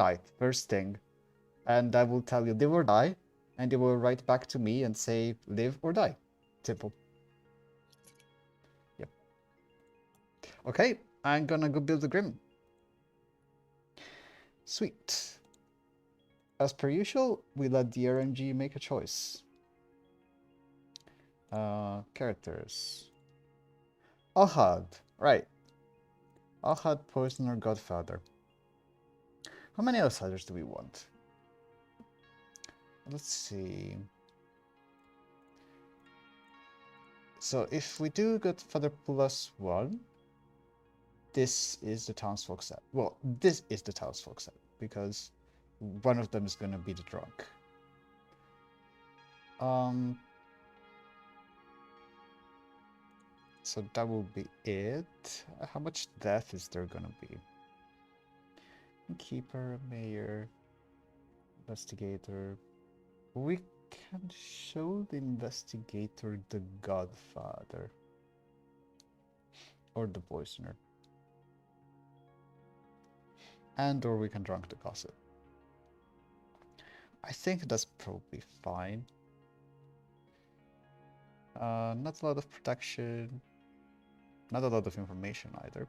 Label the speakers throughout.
Speaker 1: night, first thing. And I will tell you live or die, and you will write back to me and say live or die. Simple. Yep. Okay, I'm gonna go build the Grim. Sweet. As per usual, we let the RNG make a choice. Characters. Al-Had. Right. Al-Had, Poisoner, Godfather. How many outsiders do we want? Let's see. So if we do Godfather +1, this is the townsfolk set. Well, this is the townsfolk set, because one of them is going to be the drunk. So that will be it. How much death is there going to be? Keeper, Mayor, Investigator. We can show the Investigator the Godfather. Or the Poisoner. And or we can drunk the Gossip. I think that's probably fine. Not a lot of protection. Not a lot of information either.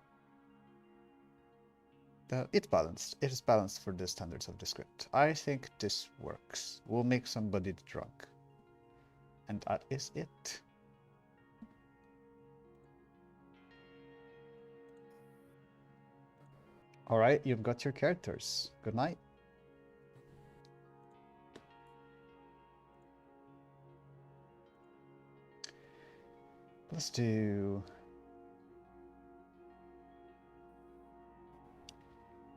Speaker 1: It's balanced. It is balanced for the standards of the script. I think this works. We'll make somebody drunk. And that is it. Alright, you've got your characters. Good night. Let's do...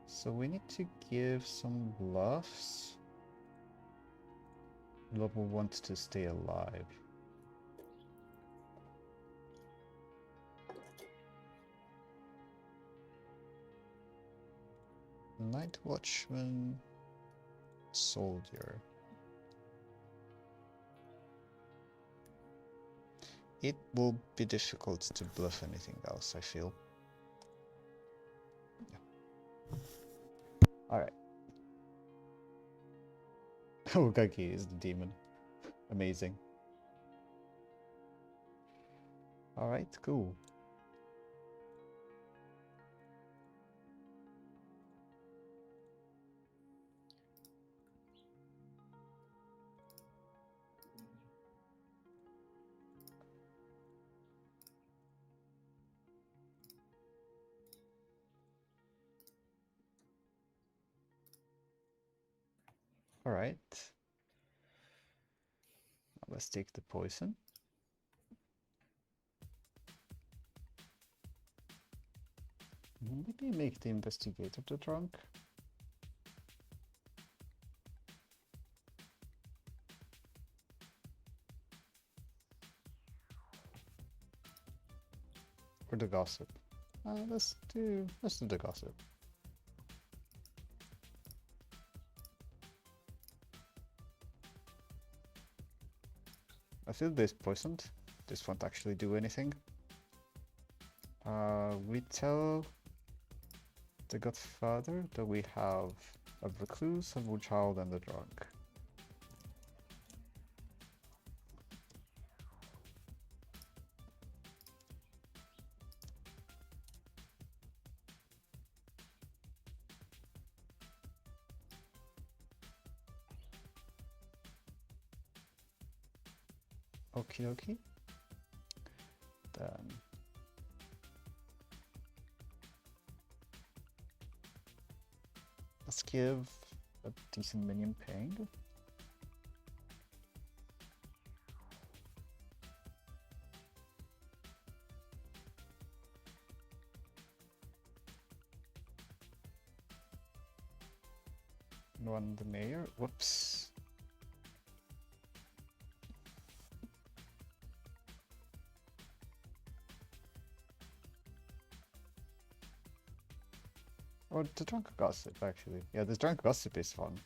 Speaker 1: So we need to give some bluffs. Lobo wants to stay alive. Night Watchman, Soldier. It will be difficult to bluff anything else, I feel. Yeah. Alright. Okaki is the demon. Amazing. Alright, cool. Alright. Let's take the poison. Maybe make the investigator the drunk. Or the gossip. Let's do the gossip. I feel this poisoned. This won't actually do anything. We tell the Godfather that we have a recluse, a wood child, and a drunk. Okie dokie. Then let's give a decent minion ping. One the mayor. Whoops. Or the drunk gossip, actually. Yeah, the drunk gossip is fun.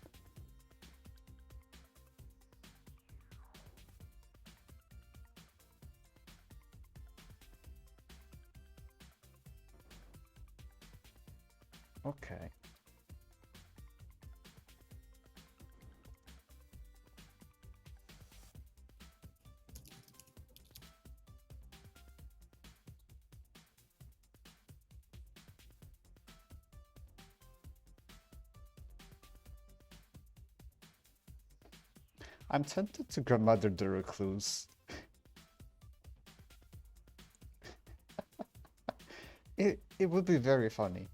Speaker 1: Okay. I'm tempted to grandmother the recluse. It would be very funny.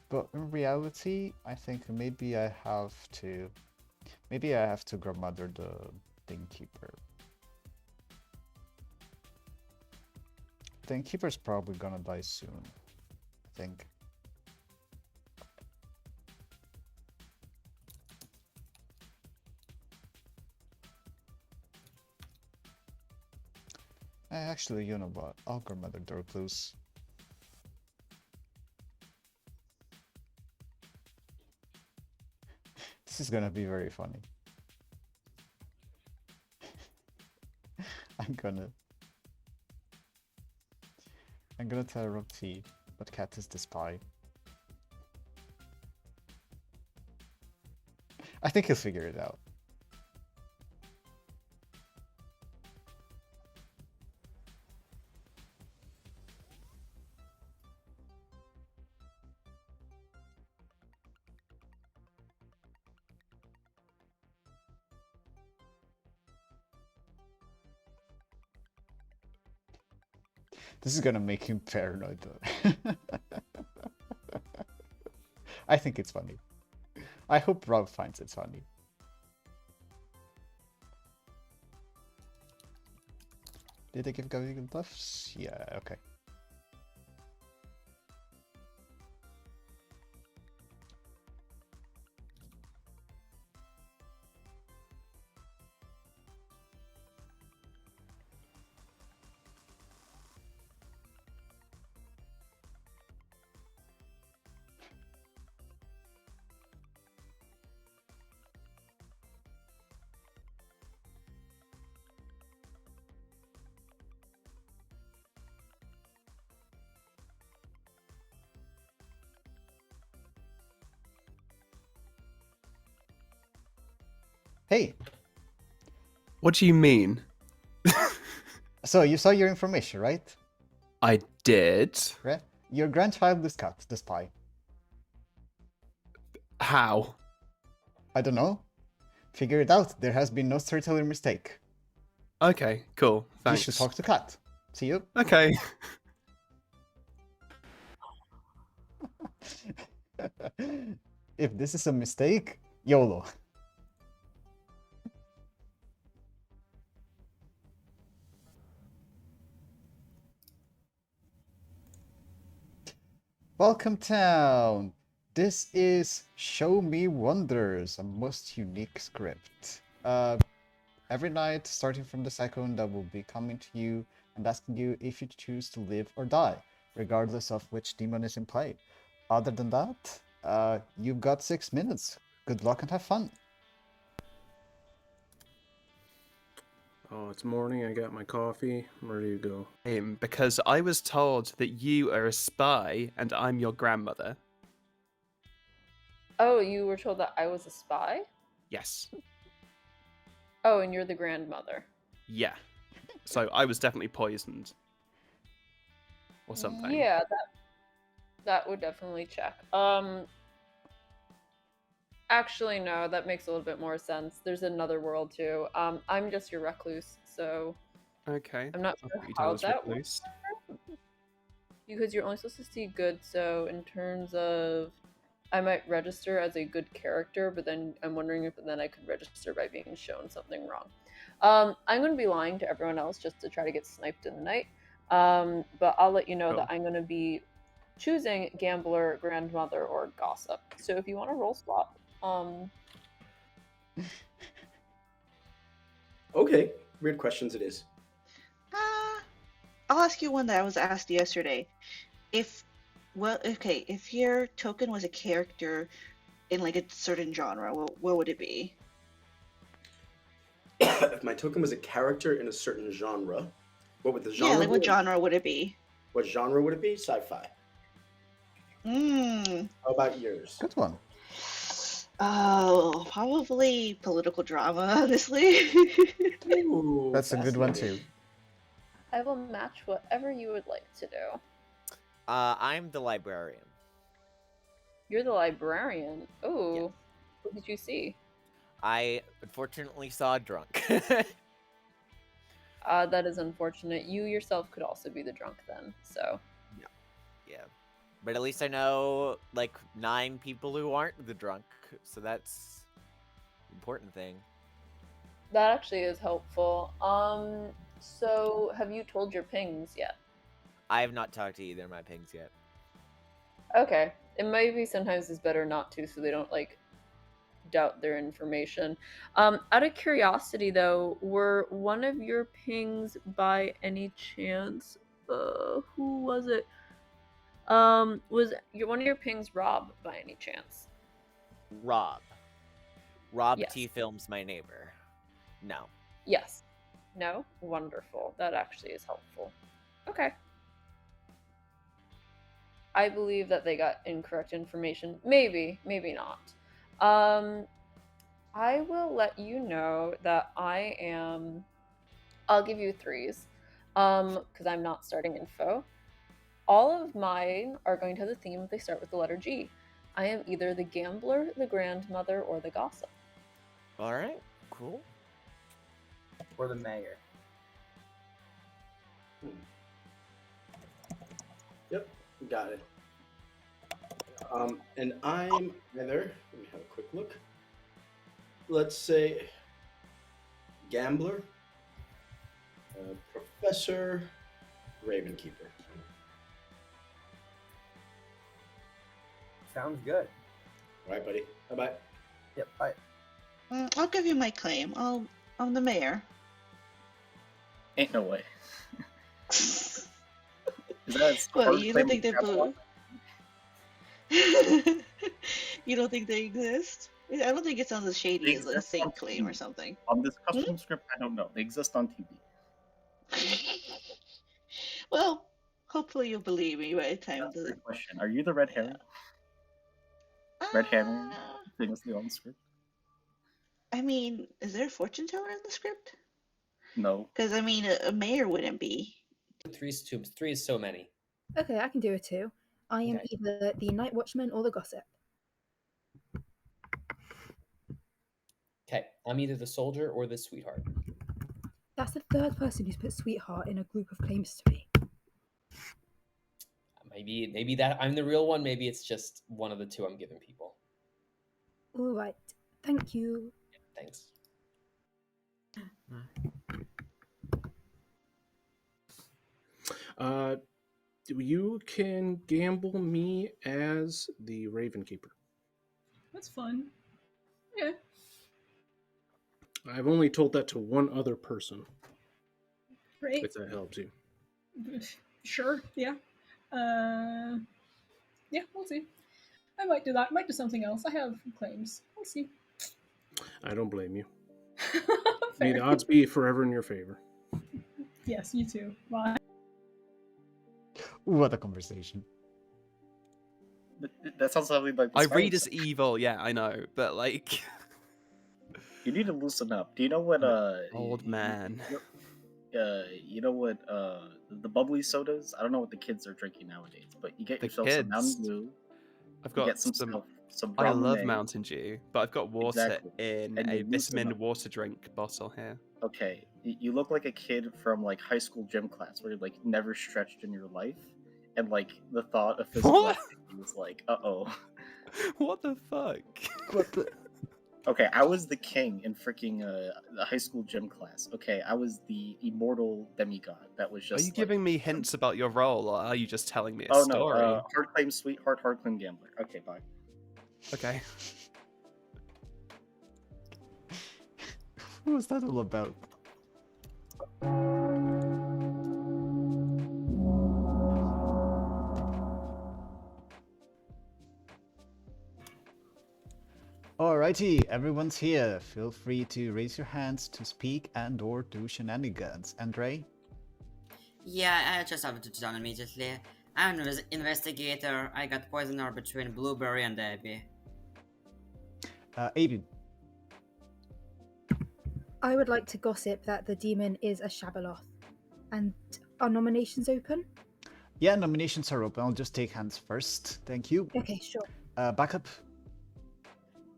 Speaker 1: But in reality, I think maybe I have to grandmother the Innkeeper. The Innkeeper's probably gonna die soon, I think. Actually, you know what? I'll grandmother the recluse. This is gonna be very funny. I'm gonna tell Rob T, but Cat is the spy. I think he'll figure it out. This is gonna make him paranoid though. I think it's funny. I hope Rob finds it funny. Did they give Gavi buffs? Yeah, okay. Hey!
Speaker 2: What do you mean?
Speaker 1: So, you saw your information, right?
Speaker 2: I did.
Speaker 1: Right? Your grandchild is Cat, the spy.
Speaker 2: How?
Speaker 1: I don't know. Figure it out. There has been no storyteller mistake.
Speaker 2: Okay, cool. Thanks.
Speaker 1: You should talk to Cat. See you.
Speaker 2: Okay.
Speaker 1: If this is a mistake, YOLO. Welcome town! This is Show Me Wonders, a most unique script. Every night, starting from the second, that will be coming to you and asking you if you choose to live or die, regardless of which demon is in play. Other than that, you've got 6 minutes. Good luck and have fun.
Speaker 3: Oh, it's morning. I got my coffee. I'm ready to go.
Speaker 2: Because I was told that you are a spy and I'm your grandmother.
Speaker 4: Oh, you were told that I was a spy?
Speaker 2: Yes.
Speaker 4: Oh, and you're the grandmother.
Speaker 2: Yeah. So I was definitely poisoned. Or something.
Speaker 4: Yeah, that would definitely check. Actually, no, that makes a little bit more sense. There's another world too. I'm just your recluse, so
Speaker 2: Okay.
Speaker 4: I'm not sure how that works. Because you're only supposed to see good, so in terms of I might register as a good character, but then I'm wondering if then I could register by being shown something wrong. I'm going to be lying to everyone else just to try to get sniped in the night. But I'll let you know that I'm going to be choosing Gambler, Grandmother, or Gossip. So if you want to roll swap,
Speaker 5: Okay, weird questions it is.
Speaker 6: I'll ask you one that I was asked yesterday. If your token was a character in like a certain genre, what would it be?
Speaker 5: If my token was a character in a certain genre, what would the genre?
Speaker 6: Yeah, like what genre would it be?
Speaker 5: What genre would it be? Sci-fi. How about yours?
Speaker 1: Good one.
Speaker 6: Oh, probably political drama, honestly.
Speaker 5: Ooh,
Speaker 1: That's a good one too.
Speaker 4: I will match whatever you would like to do.
Speaker 7: I'm the librarian.
Speaker 4: You're the librarian. Oh,
Speaker 7: Yes.
Speaker 4: what did you see?
Speaker 7: I unfortunately saw a drunk.
Speaker 4: That is unfortunate. You yourself could also be the drunk then, so.
Speaker 7: Yeah. But at least I know, like, 9 people who aren't the drunk, so that's an important thing.
Speaker 4: That actually is helpful. So have you told your pings yet?
Speaker 7: I have not talked to either of my pings yet.
Speaker 4: Okay. It might be sometimes it's better not to, so they don't, like, doubt their information. Out of curiosity, though, were one of your pings by any chance, who was it? Was one of your pings Rob by any chance?
Speaker 7: Rob. Rob
Speaker 4: Yes.
Speaker 7: T. Films my neighbor. No.
Speaker 4: Yes. No? Wonderful. That actually is helpful. Okay. I believe that they got incorrect information. Maybe, maybe not. I will let you know that I'll give you 3s, because I'm not starting info. All of mine are going to have a theme if they start with the letter G. I am either the gambler, the grandmother, or the gossip.
Speaker 7: Alright, cool.
Speaker 8: Or the mayor.
Speaker 5: Yep, got it. And I'm either, let me have a quick look. Let's say gambler, professor, Ravenkeeper.
Speaker 8: Sounds good.
Speaker 5: All right, buddy. Bye-bye.
Speaker 8: Yep, bye.
Speaker 6: I'll give you my claim. I'm the mayor.
Speaker 9: Ain't no way. Is that as
Speaker 6: What,
Speaker 9: hard
Speaker 6: you
Speaker 9: claim
Speaker 6: don't think
Speaker 9: as
Speaker 6: they're
Speaker 9: grandpa?
Speaker 6: blue? You don't think they exist? I don't think it sounds as shady
Speaker 9: They
Speaker 6: as a
Speaker 9: exist
Speaker 6: saint
Speaker 9: on
Speaker 6: claim or
Speaker 9: TV.
Speaker 6: something.
Speaker 9: On this custom script, I don't know. They exist on TV.
Speaker 6: Well, hopefully you'll believe me by the time
Speaker 9: That's a
Speaker 6: the
Speaker 9: good question. Are you the red herring? Red herring? Famously on the script?
Speaker 6: I mean, is there a fortune teller in the script?
Speaker 9: No.
Speaker 6: Because I mean, a mayor wouldn't be.
Speaker 10: 3's too. 3 is so many.
Speaker 11: Okay, I can do it too. I am
Speaker 10: Okay.
Speaker 11: either the night watchman or the gossip.
Speaker 10: Okay, I'm either the soldier or the sweetheart.
Speaker 11: That's the third person who's put sweetheart in a group of claims to me.
Speaker 10: Maybe that I'm the real one. Maybe it's just one of the 2 I'm giving people.
Speaker 11: All right, thank you.
Speaker 10: Thanks.
Speaker 3: You can gamble me as the Ravenkeeper.
Speaker 12: That's fun. Yeah.
Speaker 3: I've only told that to one other person.
Speaker 12: Great.
Speaker 3: If that helps you.
Speaker 12: Sure. Yeah. Yeah. We'll see. I might do that. I might do something else. I have claims. We'll see.
Speaker 3: I don't blame you. May the odds be forever in your favor.
Speaker 12: Yes, you too. Bye.
Speaker 1: What a conversation.
Speaker 9: That sounds something like the
Speaker 2: I
Speaker 9: Spider
Speaker 2: read as
Speaker 9: stuff.
Speaker 2: evil, yeah, I know, but like,
Speaker 9: You need to loosen up. Do you know what
Speaker 2: old man.
Speaker 9: You know what the bubbly sodas? I don't know what the kids are drinking nowadays, but you get
Speaker 2: The
Speaker 9: yourself some Mountain
Speaker 2: kids?
Speaker 9: Dew.
Speaker 2: I've
Speaker 9: You
Speaker 2: got
Speaker 9: get some
Speaker 2: I
Speaker 9: brown
Speaker 2: love
Speaker 9: lemonade.
Speaker 2: Mountain Dew, but I've got water
Speaker 9: Exactly.
Speaker 2: in
Speaker 9: And
Speaker 2: a
Speaker 9: you loosen
Speaker 2: vitamin
Speaker 9: up.
Speaker 2: water drink bottle here.
Speaker 9: Okay, you look like a kid from like high school gym class where you like never stretched in your life, and like the thought of physical
Speaker 2: What?
Speaker 9: activity was like, uh-oh.
Speaker 2: What the fuck?
Speaker 1: What the?
Speaker 9: Okay, I was the king in freaking the high school gym class. Okay, I was the immortal demigod. That was
Speaker 2: Are
Speaker 9: just.
Speaker 2: you
Speaker 9: like,
Speaker 2: giving me hints about your role, or are you just telling me a
Speaker 9: Oh
Speaker 2: story?
Speaker 9: no, hard claim sweetheart, hard claim gambler. Okay, bye.
Speaker 2: Okay.
Speaker 1: What was that all about? Alrighty, everyone's here. Feel free to raise your hands to speak and or do shenanigans. Andre?
Speaker 13: Yeah, I just have to done immediately. I'm an investigator. I got poisoner between Blueberry and Abby.
Speaker 1: Aiden?
Speaker 11: I would like to gossip that the demon is a Shabaloth. And are nominations open?
Speaker 1: Yeah, nominations are open. I'll just take hands first. Thank you.
Speaker 11: Okay, sure.
Speaker 1: Backup.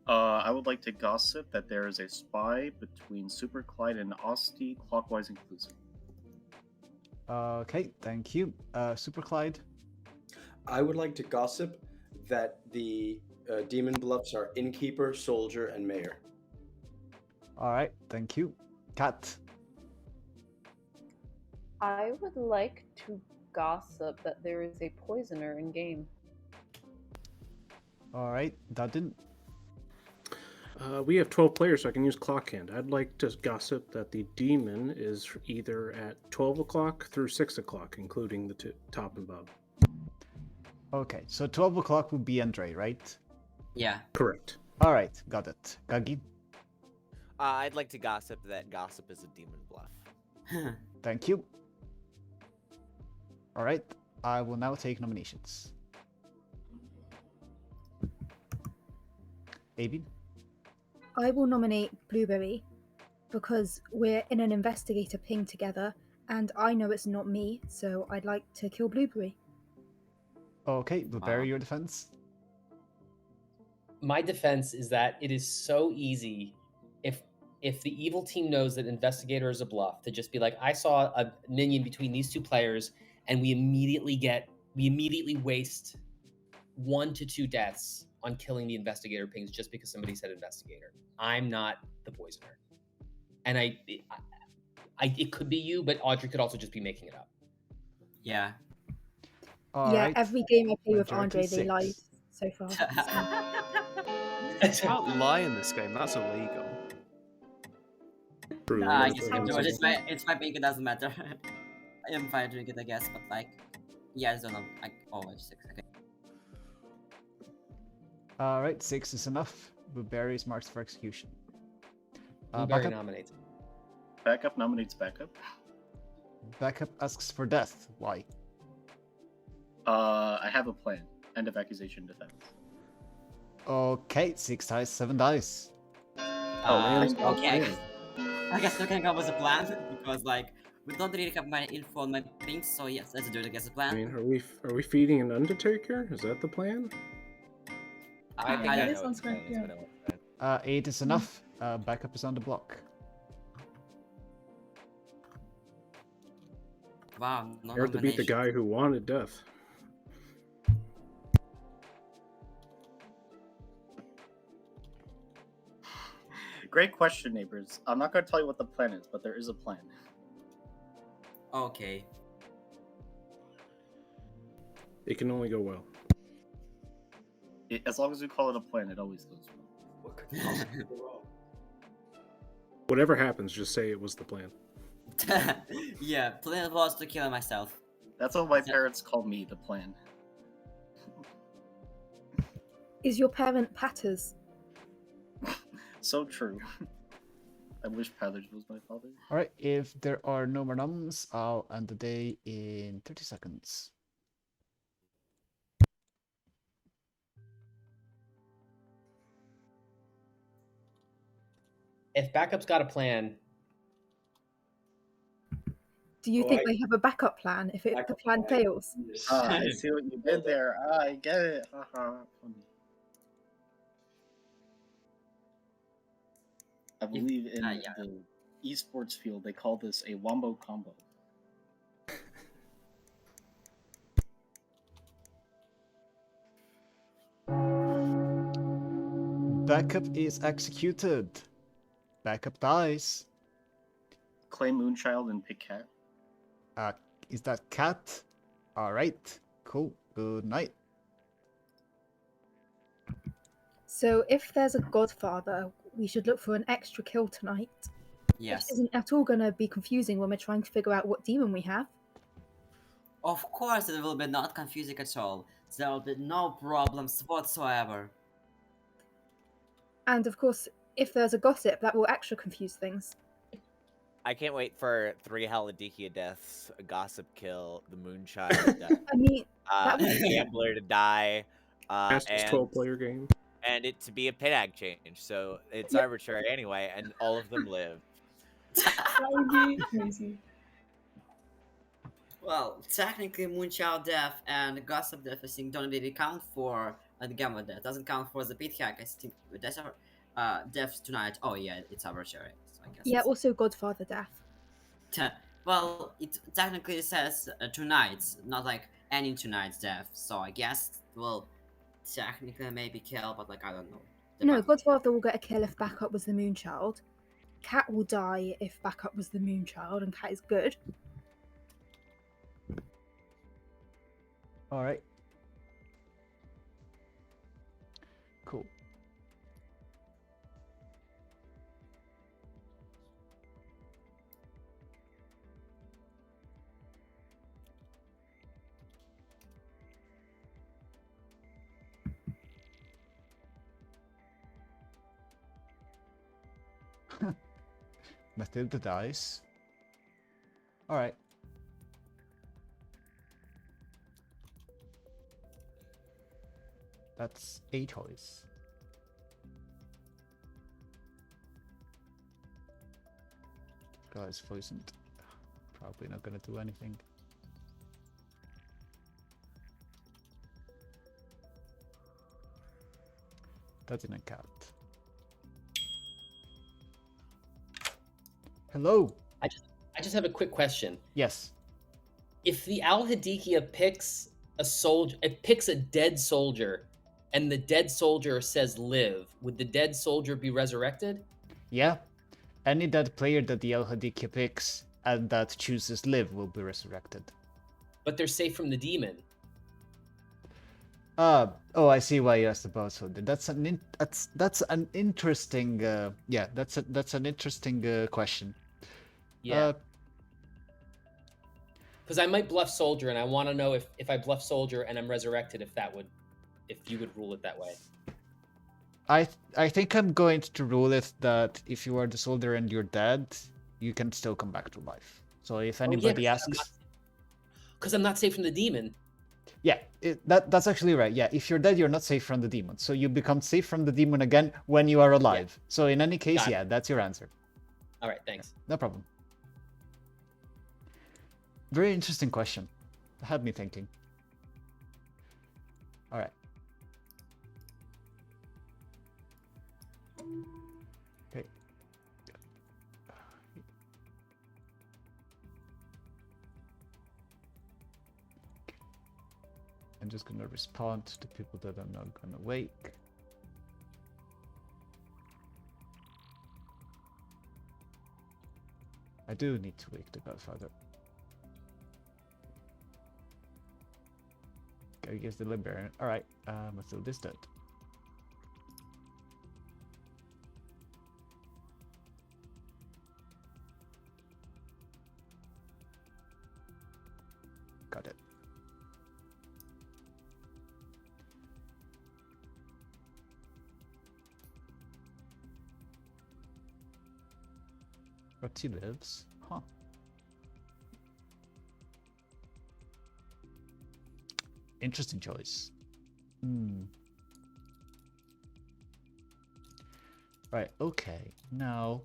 Speaker 9: I would like to gossip that there is a spy between Super Clyde and Osti, clockwise inclusive.
Speaker 1: Okay, thank you. Super Clyde.
Speaker 5: I would like to gossip that the demon bluffs are innkeeper, soldier, and mayor.
Speaker 1: All right, thank you. Cat.
Speaker 4: I would like to gossip that there is a poisoner in game.
Speaker 1: All right, Dudden.
Speaker 3: We have 12 players, so I can use clock hand. I'd like to gossip that the demon is either at 12 o'clock through 6 o'clock, including the top and bottom.
Speaker 1: Okay, so 12 o'clock would be Andre, right?
Speaker 13: Yeah.
Speaker 3: Correct.
Speaker 1: All right, got it. Gagi.
Speaker 7: I'd like to gossip that gossip is a demon bluff.
Speaker 1: Thank you. All right, I will now take nominations. Abin.
Speaker 11: I will nominate Blueberry because we're in an investigator ping together, and I know it's not me, so I'd like to kill Blueberry.
Speaker 1: Okay, Blueberry, your defense.
Speaker 10: My defense is that it is so easy if the evil team knows that investigator is a bluff to just be like, I saw a minion between these two players, and we immediately waste 1 to 2 deaths on killing the investigator pings just because somebody said investigator. I'm not the poisoner, and it could be you, but Audrey could also just be making it up.
Speaker 13: Yeah.
Speaker 11: Every game I play with
Speaker 1: Majority
Speaker 11: Andre, they lied
Speaker 1: 6.
Speaker 11: so far.
Speaker 2: You can't lie in this game. That's illegal.
Speaker 13: I guess I can do it. It's my pink. It doesn't matter. I am fine doing it, I guess. But like, yeah, I don't know. It's 6. Okay.
Speaker 1: All right, 6 is enough. Blueberry is marked for execution.
Speaker 10: Blueberry
Speaker 1: Backup.
Speaker 10: nominates.
Speaker 9: Backup nominates backup.
Speaker 1: Backup asks for death. Why?
Speaker 9: I have a plan. End of accusation defense.
Speaker 1: Okay, 6 dice, 7 dice.
Speaker 13: Okay. I guess we can go with the plan because like we don't really have my info on my things, so yes, let's do it against the
Speaker 3: I
Speaker 13: plan.
Speaker 3: mean, are we feeding an Undertaker? Is that the plan?
Speaker 10: I think
Speaker 13: I
Speaker 10: I
Speaker 13: don't
Speaker 10: know
Speaker 12: That sounds
Speaker 10: what the plan
Speaker 12: great,
Speaker 10: is,
Speaker 12: yeah.
Speaker 10: but I won't say it.
Speaker 1: 8 is enough. Backup is on the block.
Speaker 13: Wow. No
Speaker 3: Hard to beat the guy who wanted death.
Speaker 9: Great question, neighbors. I'm not going to tell you what the plan is, but there is a plan.
Speaker 13: Okay.
Speaker 3: It can only go well.
Speaker 9: As long as we call it a plan, it always goes well.
Speaker 5: What could possibly go wrong?
Speaker 3: Whatever happens, just say it was the plan.
Speaker 13: Yeah, plan was to kill myself.
Speaker 9: That's what my parents call me, the plan.
Speaker 11: Is your parent Patters?
Speaker 9: So true. I wish Pathers was my father.
Speaker 1: All right, if there are no more noms, I'll end the day in 30 seconds.
Speaker 10: If backup's got a plan,
Speaker 11: Do you think they have a backup plan if the plan fails?
Speaker 9: I see what you did there. I get it. Funny. I believe in the esports field, they call this a wombo combo.
Speaker 1: Backup is executed. Backup dies.
Speaker 9: Clay Moonchild and pick cat.
Speaker 1: Is that cat? All right, cool. Good night.
Speaker 11: So if there's a godfather, we should look for an extra kill tonight.
Speaker 13: Yes.
Speaker 11: This isn't at all going to be confusing when we're trying to figure out what demon we have.
Speaker 13: Of course, it will be not confusing at all. There will be no problems whatsoever.
Speaker 11: And of course, if there's a gossip, that will extra confuse things.
Speaker 7: I can't wait for 3 Al-Hadikhia deaths, a gossip kill, the Moonchild to die,
Speaker 11: I mean, that
Speaker 7: a
Speaker 11: would
Speaker 7: gambler to die,
Speaker 3: Fastest
Speaker 7: and
Speaker 3: 12-player game.
Speaker 7: and it to be a pin-ag change. So it's arbitrary anyway, and all of them live.
Speaker 12: That would be crazy.
Speaker 13: Well, technically, Moonchild Death and Ghost of Death, I think, don't really count for the Gamma Death. Doesn't count for the pit hack. I think that's our Death tonight. Oh yeah, it's arbitrary. So I guess.
Speaker 11: Yeah, also Godfather Death.
Speaker 13: Well, it technically says tonight's, not like any tonight's death. So I guess well, technically maybe kill, but like I don't know.
Speaker 11: No, Godfather will get a kill if backup was the Moonchild. Cat will die if backup was the Moonchild, and Cat is good.
Speaker 1: All right. Cool. Matilda dies. All right. That's 8 toys. Guy's poisoned. Probably not gonna do anything. That's in a cat. Hello.
Speaker 10: I just have a quick question.
Speaker 1: Yes.
Speaker 10: If the Al-Hadikhia picks a soldier, it picks a dead soldier, and the dead soldier says live, would the dead soldier be resurrected?
Speaker 1: Yeah. Any dead player that the Al-Hadikhia picks and that chooses live will be resurrected.
Speaker 10: But they're safe from the demon.
Speaker 1: Oh, I see why you asked about soldier. That's an interesting that's an interesting question.
Speaker 10: Yeah. Because I might bluff soldier, and I want to know if I bluff soldier and I'm resurrected, if you would rule it that way.
Speaker 1: I think I'm going to rule it that if you are the soldier and you're dead, you can still come back to life. So if anybody asks,
Speaker 10: because I'm not safe from the demon.
Speaker 1: Yeah, that's actually right. Yeah, if you're dead, you're not safe from the demon. So you become safe from the demon again when you are alive. Yeah. So in any case, yeah, that's your answer.
Speaker 10: All right, thanks.
Speaker 1: No problem. Very interesting question. Had me thinking. All right. Okay. I'm just gonna respond to the people that I'm not gonna wake. I do need to wake the Godfather. I guess the Librarian. Alright, Matilda's dead. Got it. But she lives. Huh. Interesting choice. Right, okay. Now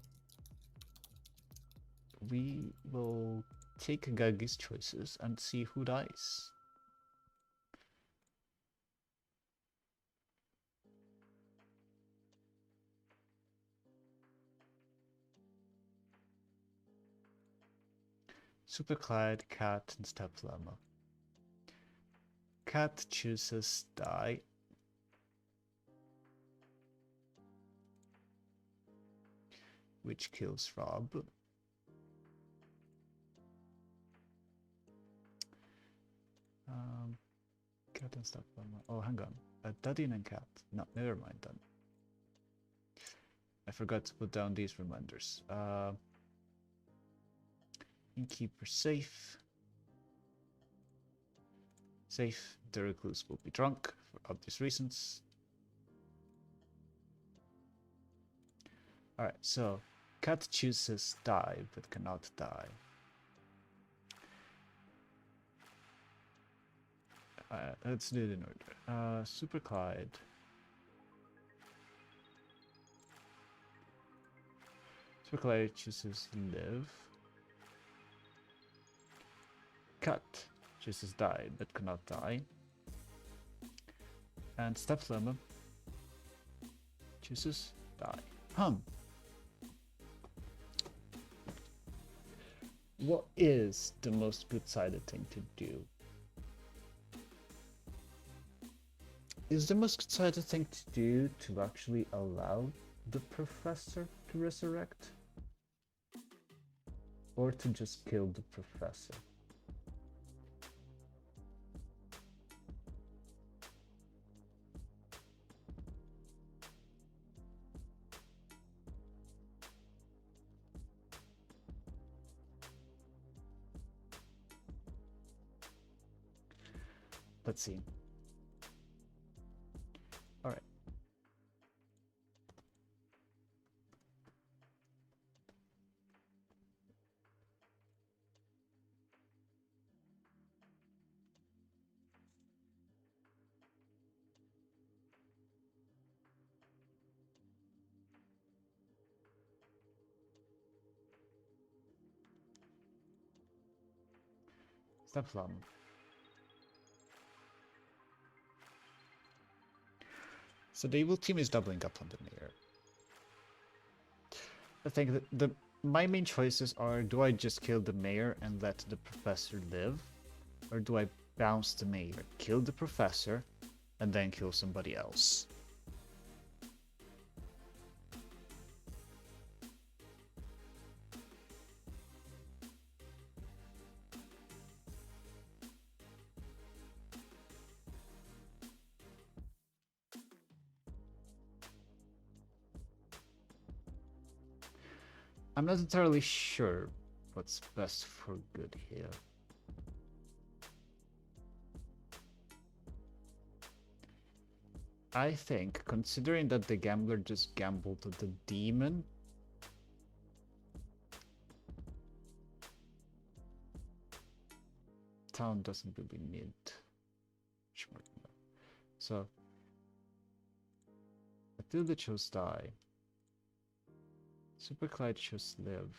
Speaker 1: we will take Gagi's choices and see who dies. Super Clyde, Cat, and Step Llama. Cat chooses die. Which kills Rob. Cat and Step Llama. Oh, hang on. Dadin and Cat. No, never mind then. I forgot to put down these reminders. Innkeeper safe. Safe. The recluse will be drunk for obvious reasons. Alright, so Cat chooses die but cannot die. Let's do it in order. Super Clyde. Super Clyde chooses live. Cat chooses die, but cannot die. And Step Lemon chooses die. What is the most good-sided thing to do? Is the most good-sided thing to do to actually allow the professor to resurrect? Or to just kill the professor? Let's see. All right. Step Lemon. So the evil team is doubling up on the mayor. I think that my main choices are, do I just kill the mayor and let the professor live? Or do I bounce the mayor, kill the professor, and then kill somebody else? I'm not entirely sure what's best for good here. I think, considering that the gambler just gambled the demon, town doesn't really need much more than that. So, Matilda chose die. Super Clyde chose live.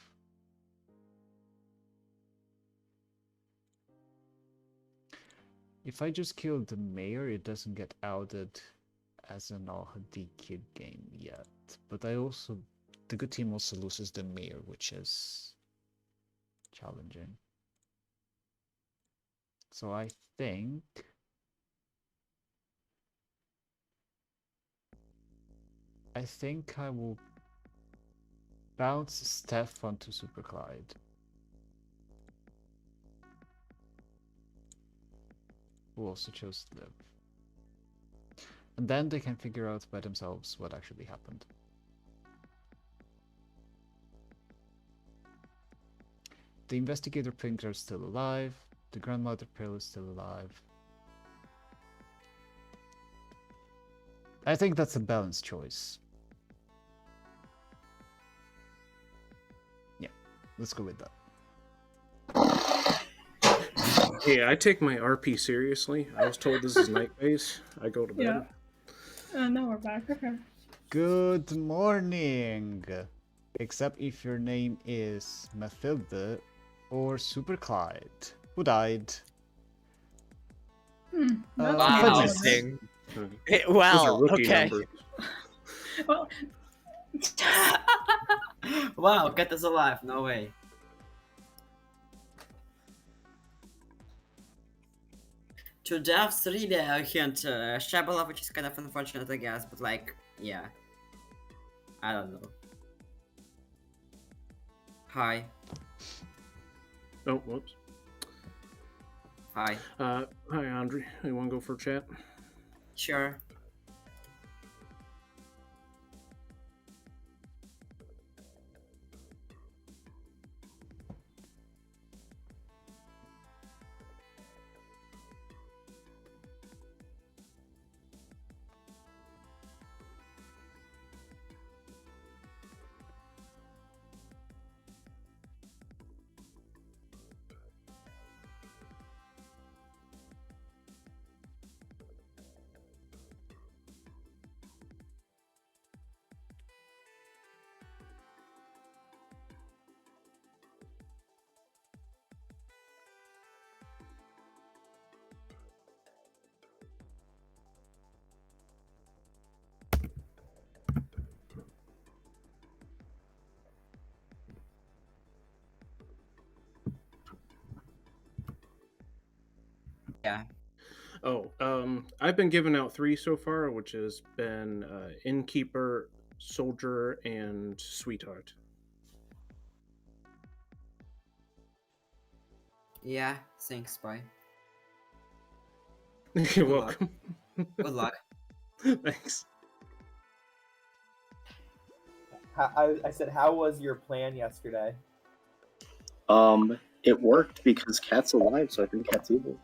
Speaker 1: If I just kill the mayor, it doesn't get outed as an Al-Hadikhia game yet. But the good team also loses the mayor, which is challenging. So I think I will bounce Steph onto Super Clyde. Who also chose to live. And then they can figure out by themselves what actually happened. The investigator pink are still alive. The grandmother pill is still alive. I think that's a balanced choice. Yeah, let's go with that.
Speaker 3: Yeah, I take my RP seriously. I was told this is night phase. I go to bed.
Speaker 12: Yeah. Now we're back. Okay.
Speaker 1: Good morning. Except if your name is Mathilda or Super Clyde, who died.
Speaker 10: Wow.
Speaker 7: Interesting.
Speaker 3: Those are
Speaker 7: Well,
Speaker 3: rookie
Speaker 7: okay.
Speaker 3: numbers.
Speaker 12: Well,
Speaker 13: Wow, Cat is alive. No way. To deaths, really, I can't. Shabala, which is kind of unfortunate, I guess, but like, yeah. I don't know. Hi.
Speaker 3: Oh, whoops.
Speaker 13: Hi.
Speaker 3: Hi, Andre. You want to go for a chat?
Speaker 13: Sure. Yeah.
Speaker 3: Oh, I've been giving out 3 so far, which has been Innkeeper, Soldier, and Sweetheart.
Speaker 13: Yeah, thanks, bye.
Speaker 3: You're
Speaker 13: Good luck.
Speaker 3: welcome.
Speaker 13: Good luck.
Speaker 3: Thanks.
Speaker 8: I said, how was your plan yesterday?
Speaker 9: It worked because Cat's alive, so I think Cat's evil.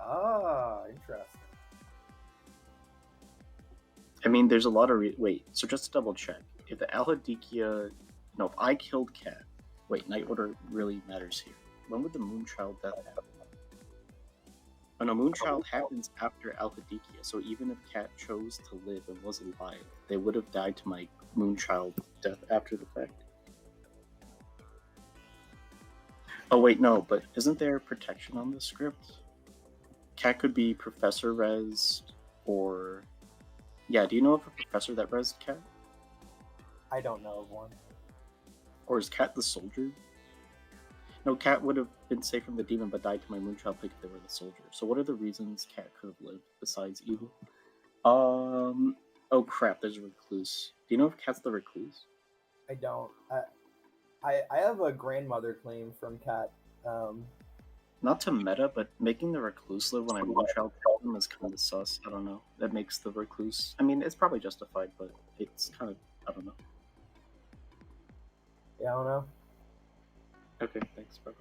Speaker 8: Ah, interesting.
Speaker 9: I mean, there's a lot of wait. So just to double check, if the Al-Hadikhia, no, if I killed Cat, wait, Night Order really matters here. When would the Moonchild death happen? Oh no, Moonchild happens after Al-Hadikhia, so even if Cat chose to live and was alive, they would have died to my Moonchild death after the fact. Oh wait, no, but isn't there protection on the script? Cat could be Professor Rez, or... Yeah, do you know of a professor that rezzed Cat?
Speaker 8: I don't know of one.
Speaker 9: Or is Cat the soldier? No, Cat would have been safe from the demon but died to my Moonchild pick if they were the soldier. So what are the reasons Cat could have lived besides evil? Oh crap, there's a recluse. Do you know if Cat's the recluse?
Speaker 8: I don't. I have a grandmother claim from Cat.
Speaker 9: Not to meta, but making the recluse live when I Moonchild pick them is kind of sus. I don't know. That makes the recluse... I mean, it's probably justified, but it's kind of... I don't know.
Speaker 8: Yeah, I don't know.
Speaker 9: Okay, thanks, brother.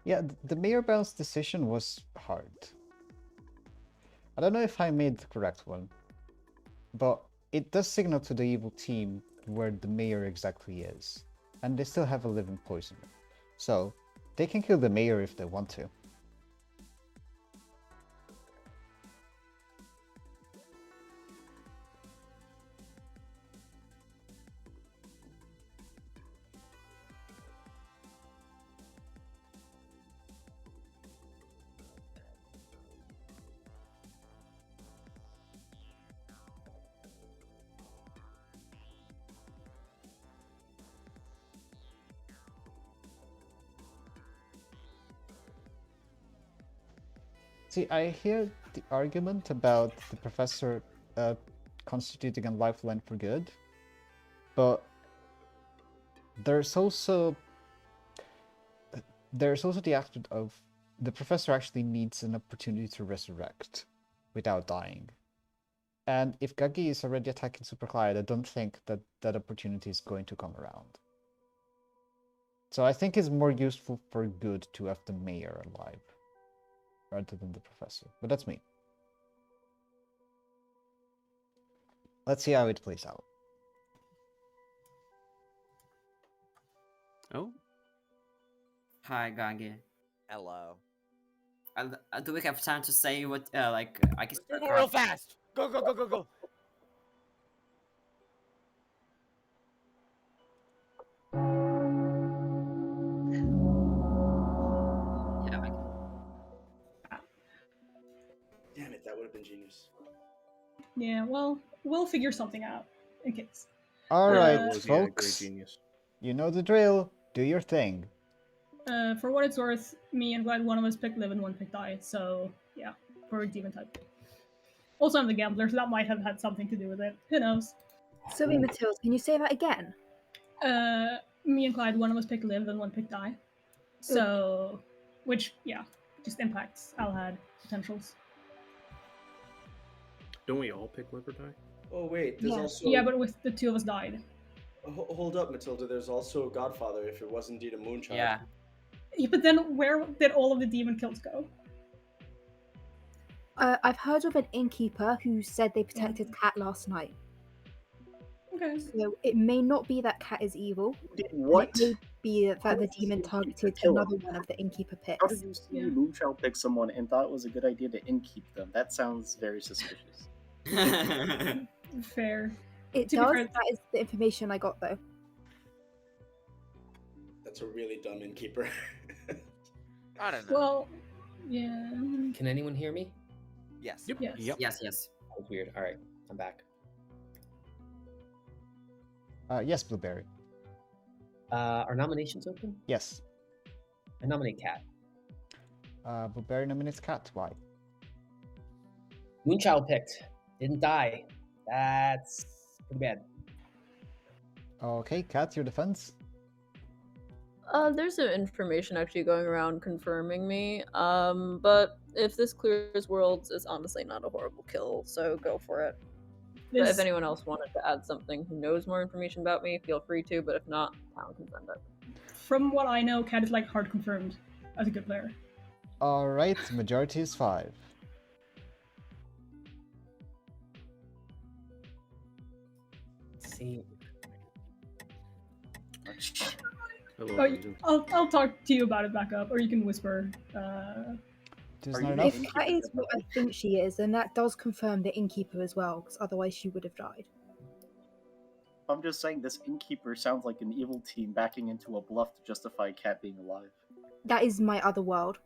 Speaker 1: Yeah, the Mayor Bound's decision was hard. I don't know if I made the correct one, but it does signal to the evil team where the mayor exactly is, and they still have a living poisoner. So, they can kill the mayor if they want to. See, I hear the argument about the professor constituting a lifeline for good, but there's also the aspect of the professor actually needs an opportunity to resurrect without dying. And if Gagi is already attacking Super Clyde, I don't think that that opportunity is going to come around. So I think it's more useful for good to have the mayor alive rather than the professor. But that's me. Let's see how it plays out.
Speaker 2: Oh.
Speaker 13: Hi, Gagi.
Speaker 7: Hello.
Speaker 13: Do we have time to say what, like, I can
Speaker 7: Go real fast! Go, go, go, go, go!
Speaker 13: Yeah,
Speaker 5: Damn it, that would have been genius.
Speaker 12: Yeah, well, we'll figure something out in case.
Speaker 1: Alright,
Speaker 3: Yeah, great
Speaker 1: folks.
Speaker 3: genius.
Speaker 1: You know the drill. Do your thing.
Speaker 12: For what it's worth, me and Glad, one of us picked live and one picked die, so yeah, for demon type. Also, I'm the gambler, so that might have had something to do with it. Who knows?
Speaker 11: Sorry, Matilda, can you say that again?
Speaker 12: Me and Clyde, one of us picked live and one picked die. So, which, yeah, just impacts Al-Had potentials.
Speaker 3: Don't we all pick live or die?
Speaker 5: Oh wait, there's also...
Speaker 12: Yeah, but with the two of us died.
Speaker 5: Hold up, Matilda, there's also Godfather if it was indeed a Moonchild.
Speaker 13: Yeah.
Speaker 12: Yeah, but then where did all of the demon kills go?
Speaker 11: I've heard of an innkeeper who said they protected Cat last night.
Speaker 12: Okay.
Speaker 11: So it may not be that Cat is evil.
Speaker 9: What?
Speaker 11: It may be that the demon targeted another one of the innkeeper picks.
Speaker 9: How did you see Moonchild pick someone and thought it was a good idea to inkeep them? That sounds very suspicious.
Speaker 12: Fair.
Speaker 11: It
Speaker 12: To be
Speaker 11: does.
Speaker 12: fair-
Speaker 11: That is the information I got, though.
Speaker 5: That's a really dumb innkeeper.
Speaker 7: I don't know.
Speaker 12: Well, yeah.
Speaker 10: Can anyone hear me?
Speaker 7: Yes.
Speaker 3: Yep.
Speaker 12: Yes.
Speaker 3: Yep.
Speaker 13: Yes, yes.
Speaker 10: That was weird. All right, I'm back.
Speaker 1: Yes, Blueberry.
Speaker 10: Are nominations open?
Speaker 1: Yes.
Speaker 10: I nominate Cat.
Speaker 1: Blueberry nominates Cat. Why?
Speaker 10: Moonchild picked. Didn't die. That's pretty bad.
Speaker 1: Okay, Cat, your defense.
Speaker 4: There's some information actually going around confirming me. But if this clears worlds, it's honestly not a horrible kill, so go for it. But if
Speaker 12: This-
Speaker 4: anyone else wanted to add something who knows more information about me, feel free to, but if not, Town can send it.
Speaker 12: From what I know, Cat is like hard confirmed as a good player.
Speaker 1: Alright, majority is 5.
Speaker 10: See.
Speaker 3: Hello,
Speaker 12: Oh,
Speaker 3: Legion.
Speaker 12: I'll talk to you about it back up, or you can whisper.
Speaker 1: There's
Speaker 8: Are
Speaker 1: not
Speaker 8: you
Speaker 1: enough.
Speaker 11: If that is what I think she is, then that does confirm the innkeeper as well, because otherwise she would have died.
Speaker 9: I'm just saying this innkeeper sounds like an evil team backing into a bluff to justify Cat being alive.
Speaker 11: That is my other world.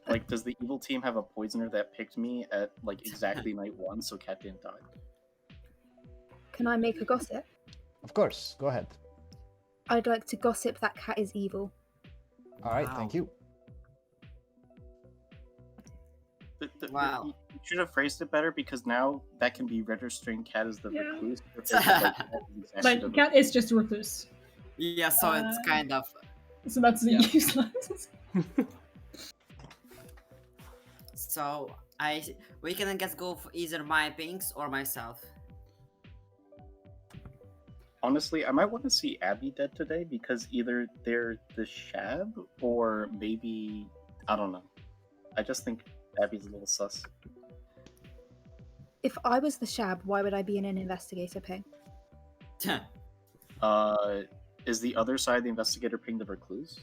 Speaker 9: Like, does the evil team have a poisoner that picked me at like exactly night 1, so Cat didn't die?
Speaker 11: Can I make a gossip?
Speaker 1: Of course, go ahead.
Speaker 11: I'd like to gossip that Cat is evil.
Speaker 1: Alright, thank you.
Speaker 13: Wow.
Speaker 9: You should have phrased it better because now that can be registering Cat as the
Speaker 12: Yeah.
Speaker 9: recluse. Like,
Speaker 12: But Cat is just a recluse,
Speaker 13: Yeah, so it's kind of.
Speaker 12: so that's
Speaker 13: Yeah.
Speaker 12: useless.
Speaker 13: So we can I guess go for either my pinks or myself.
Speaker 9: Honestly, I might want to see Abby dead today because either they're the Shab or maybe I don't know. I just think Abby's a little sus.
Speaker 11: If I was the Shab, why would I be in an investigator ping?
Speaker 9: Is the other side the investigator ping the recluse?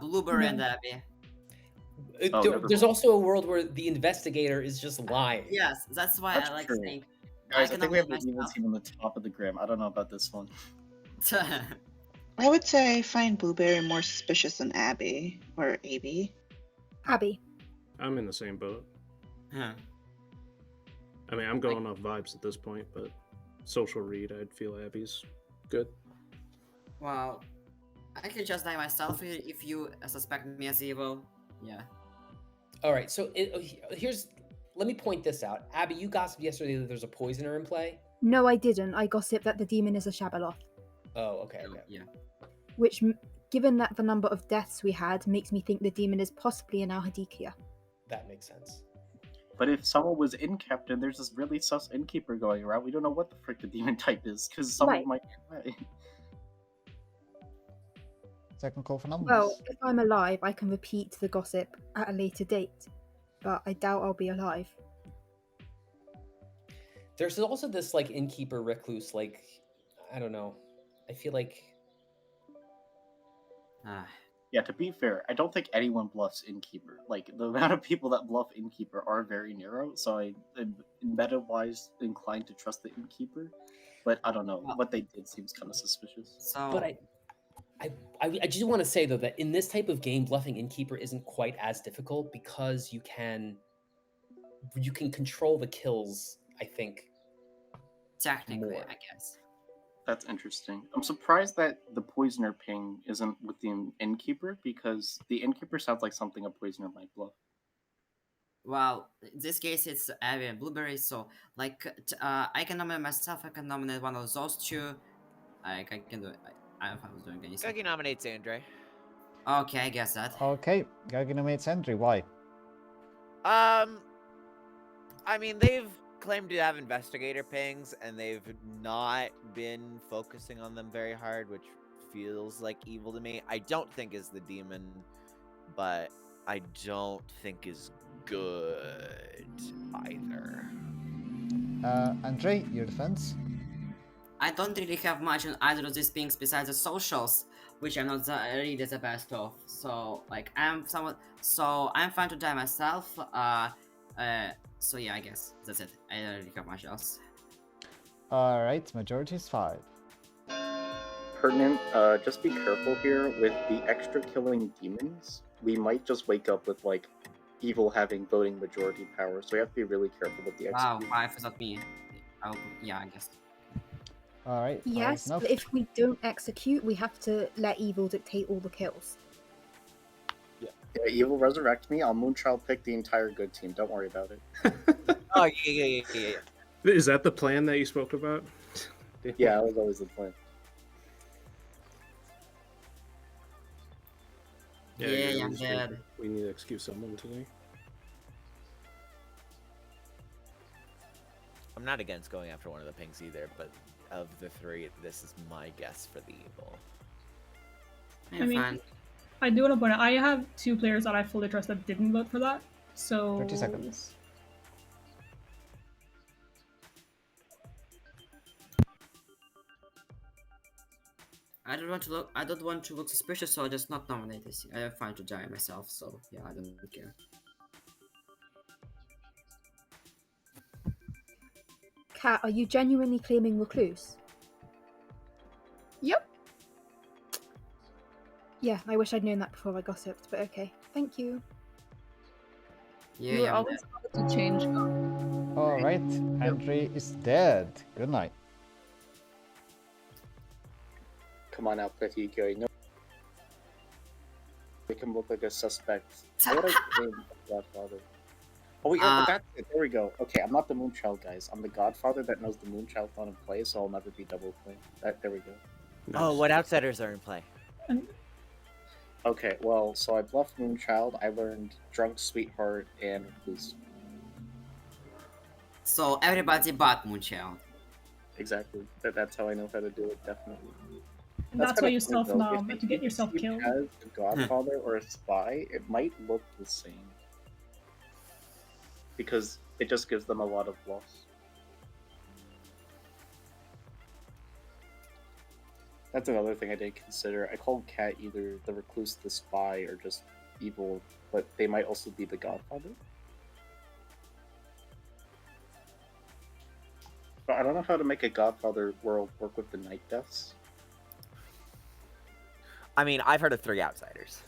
Speaker 13: Blueberry and Abby.
Speaker 9: Oh, never
Speaker 10: There's
Speaker 9: mind.
Speaker 10: also a world where the investigator is just lying.
Speaker 13: Yes, that's why
Speaker 9: That's
Speaker 13: I like
Speaker 9: true.
Speaker 13: saying.
Speaker 9: Guys, I
Speaker 13: can
Speaker 9: think we have
Speaker 13: nominate
Speaker 9: the evil
Speaker 13: myself.
Speaker 9: team on the top of the gram. I don't know about this one.
Speaker 6: I would say I find Blueberry more suspicious than Abby or Abby.
Speaker 11: Abby.
Speaker 3: I'm in the same boat.
Speaker 13: Huh.
Speaker 3: I mean, I'm going off vibes at this point, but social read, I'd feel Abby's good.
Speaker 13: Well, I can just die myself if you suspect me as evil. Yeah.
Speaker 10: All right, so here's. Let me point this out. Abby, you gossiped yesterday that there's a poisoner in play.
Speaker 11: No, I didn't. I gossiped that the demon is a Shabaloth.
Speaker 10: Oh, okay. Okay.
Speaker 13: Yeah.
Speaker 11: Which, given that the number of deaths we had, makes me think the demon is possibly an Al-Hadikhia.
Speaker 10: That makes sense.
Speaker 9: But if someone was in captain, there's this really sus innkeeper going around. We don't know what the frick the demon type is because someone
Speaker 11: Right.
Speaker 9: might get away.
Speaker 1: Second call for numbers.
Speaker 11: Well, if I'm alive, I can repeat the gossip at a later date, but I doubt I'll be alive.
Speaker 10: There's also this like innkeeper recluse. Like, I don't know. I feel like.
Speaker 9: Yeah, to be fair, I don't think anyone bluffs innkeeper. Like the amount of people that bluff innkeeper are very narrow, so I'm meta-wise inclined to trust the innkeeper. But I don't know. What they did seems kind of suspicious.
Speaker 13: So,
Speaker 10: But I just want to say though that in this type of game, bluffing innkeeper isn't quite as difficult because you can control the kills. I think
Speaker 13: technically,
Speaker 10: more.
Speaker 13: I guess.
Speaker 9: That's interesting. I'm surprised that the poisoner ping isn't with the innkeeper because the innkeeper sounds like something a poisoner might bluff.
Speaker 13: Well, in this case, it's Abby and Blueberry. So, like, I can nominate myself. I can nominate one of those two. I can do it. I don't know if I was doing anything.
Speaker 7: Guggy nominates Andre.
Speaker 13: Okay, I guess that.
Speaker 1: Okay, Gaggy nominates Henry. Why?
Speaker 7: I mean, they've claimed to have investigator pings, and they've not been focusing on them very hard, which feels like evil to me. I don't think is the demon, but I don't think is good either.
Speaker 1: Andre, your defense?
Speaker 13: I don't really have much on either of these things besides the socials, which I'm not really the best of. So, like, I'm fine to die myself. So yeah, I guess that's it. I don't really have much else.
Speaker 1: Alright, majority is 5.
Speaker 9: Pertinent, just be careful here with the extra killing demons. we might just wake up with like evil having voting majority power, so we have to be really careful with the
Speaker 13: Wow,
Speaker 9: execution.
Speaker 13: 5 is not me. Yeah, I guess.
Speaker 1: All right.
Speaker 11: Yes,
Speaker 1: enough.
Speaker 11: but if we don't execute, we have to let evil dictate all the kills.
Speaker 9: Yeah, evil resurrect me. I'll Moonchild pick the entire good team. Don't worry about it.
Speaker 7: Oh yeah.
Speaker 3: Is that the plan that you spoke about?
Speaker 9: Yeah, that was always the plan.
Speaker 13: Yeah, I'm
Speaker 3: just
Speaker 13: dead.
Speaker 3: We need to execute someone today.
Speaker 7: I'm not against going after one of the pinks either, but of the three, this is my guess for the evil.
Speaker 12: I mean, I do want to point out, I have 2 players that I fully trust that didn't vote for that. So
Speaker 1: 30 seconds.
Speaker 13: I don't want to look suspicious, so I'll just not nominate this. I'm fine to die myself, so yeah, I don't care.
Speaker 11: Kat, are you genuinely claiming Recluse?
Speaker 4: Yep.
Speaker 11: Yeah, I wish I'd known that before I gossiped, but okay. Thank you.
Speaker 4: You were always able to change.
Speaker 1: All right, Henry is dead. Good night.
Speaker 9: Come on, Al-Hadikhia. No, make him look like a suspect. How would I claim the Godfather? Oh wait, that's it. There we go. Okay, I'm not the Moonchild, guys. I'm the Godfather that knows the Moonchild's not in play, so I'll never be double claimed. There we go.
Speaker 7: Oh, what outsiders are in play?
Speaker 9: Okay, well, so I bluffed Moonchild. I learned Drunk Sweetheart and Recluse.
Speaker 13: So everybody but Moonchild.
Speaker 9: Exactly. That's how I know how to do it. Definitely.
Speaker 12: And that's why
Speaker 9: kinda
Speaker 12: you
Speaker 9: cool, though.
Speaker 12: self-nom,
Speaker 9: If
Speaker 12: to get yourself
Speaker 9: you
Speaker 12: killed.
Speaker 9: As a Godfather or a spy, it might look the same. Because it just gives them a lot of bluffs. That's another thing I didn't consider. I called Cat either the Recluse, the Spy, or just evil, but they might also be the Godfather. But I don't know how to make a Godfather world work with the Night Deaths.
Speaker 7: I mean, I've heard of 3 outsiders.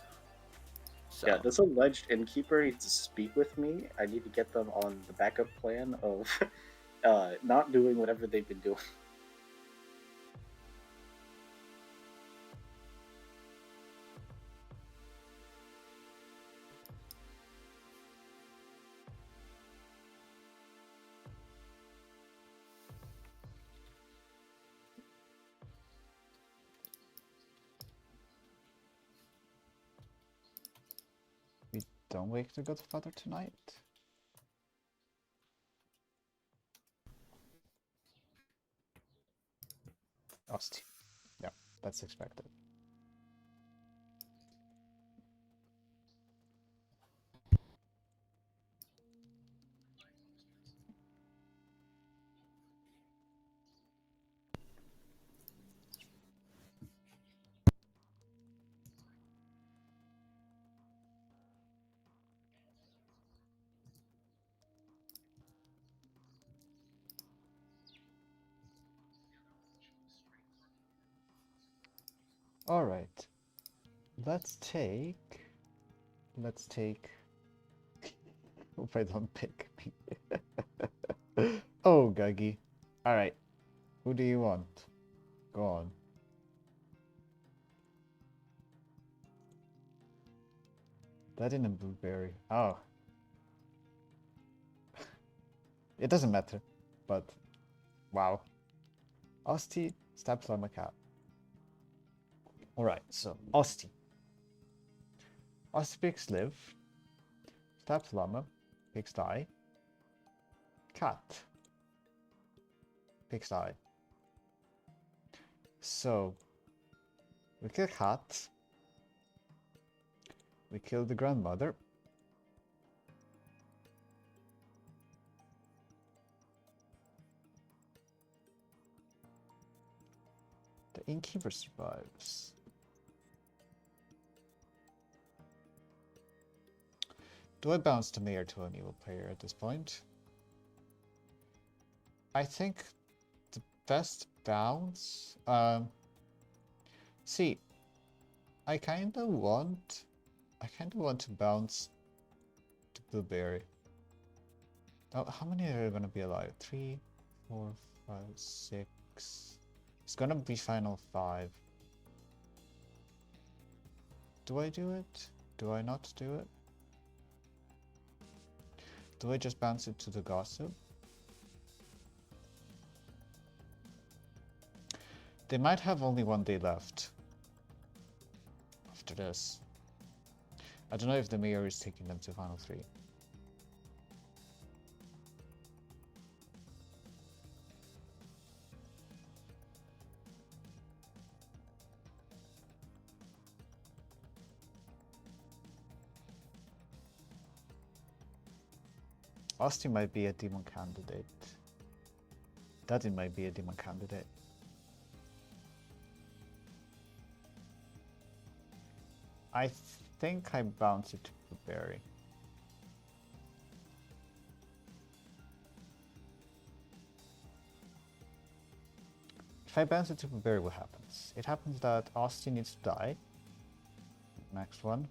Speaker 7: So.
Speaker 9: Yeah, this alleged innkeeper needs to speak with me. I need to get them on the backup plan of not doing whatever they've been doing.
Speaker 1: We don't wake the Godfather tonight. Ost. Yeah, that's expected. All right. Let's take. Hope I don't pick me. Oh, Guggy. All right. Who do you want? Go on. That in a blueberry. Oh. It doesn't matter, but wow. Osti stabs on my cat. Alright, so Osti. Osti picks live. Stabs llama. Picks die. Cat. Picks die. So we kill cat. We kill the grandmother. The innkeeper survives. Do I bounce the mayor to an evil player at this point? I think the best bounce... see, I kinda want I kind of want to bounce to Blueberry. Oh, how many are gonna be alive? 3, 4, 5, 6. It's gonna be final 5. Do I do it? Do I not do it? Do I just bounce it to the gossip? They might have only 1 day left after this. I don't know if the mayor is taking them to final 3. Austin might be a demon candidate. Daddy might be a demon candidate. I think I bounce it to Blueberry. If I bounce it to Blueberry, what happens? It happens that Austin needs to die. Next one.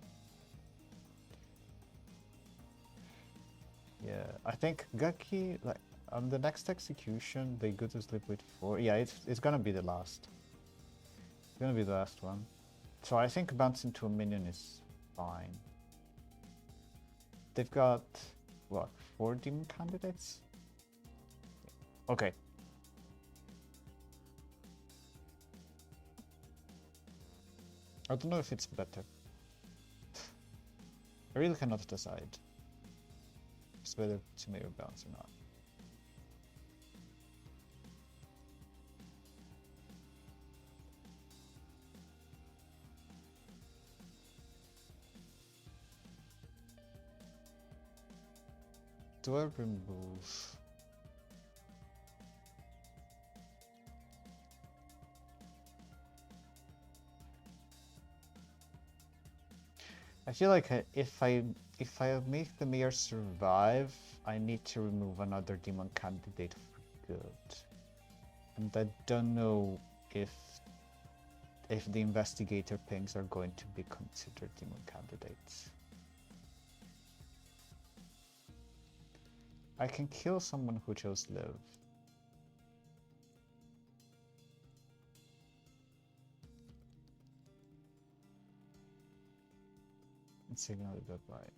Speaker 1: Yeah, I think Gaki, like, on the next execution, they go to sleep with 4. Yeah, it's gonna be the last. It's gonna be the last one. So I think bouncing to a minion is fine. They've got, what, 4 demon candidates? Okay. I don't know if it's better. I really cannot decide. It's whether to make a bounce or not. Do I remove? I feel like if I make the mayor survive, I need to remove another demon candidate for good. And I don't know if the investigator pings are going to be considered demon candidates. I can kill someone who chose live. And signal it goodbye.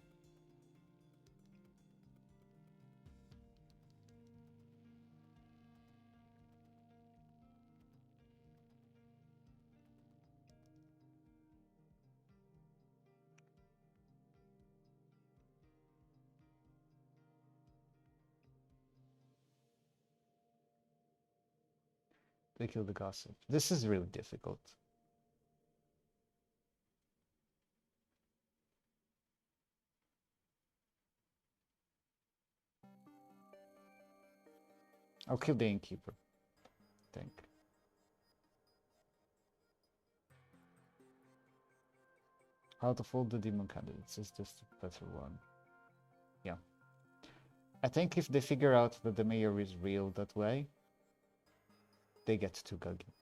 Speaker 1: They kill the gossip. This is really difficult. I'll kill the innkeeper, I think. How to fold the demon candidates, is this the better one? Yeah. I think if they figure out that the mayor is real that way, they get to Guggy.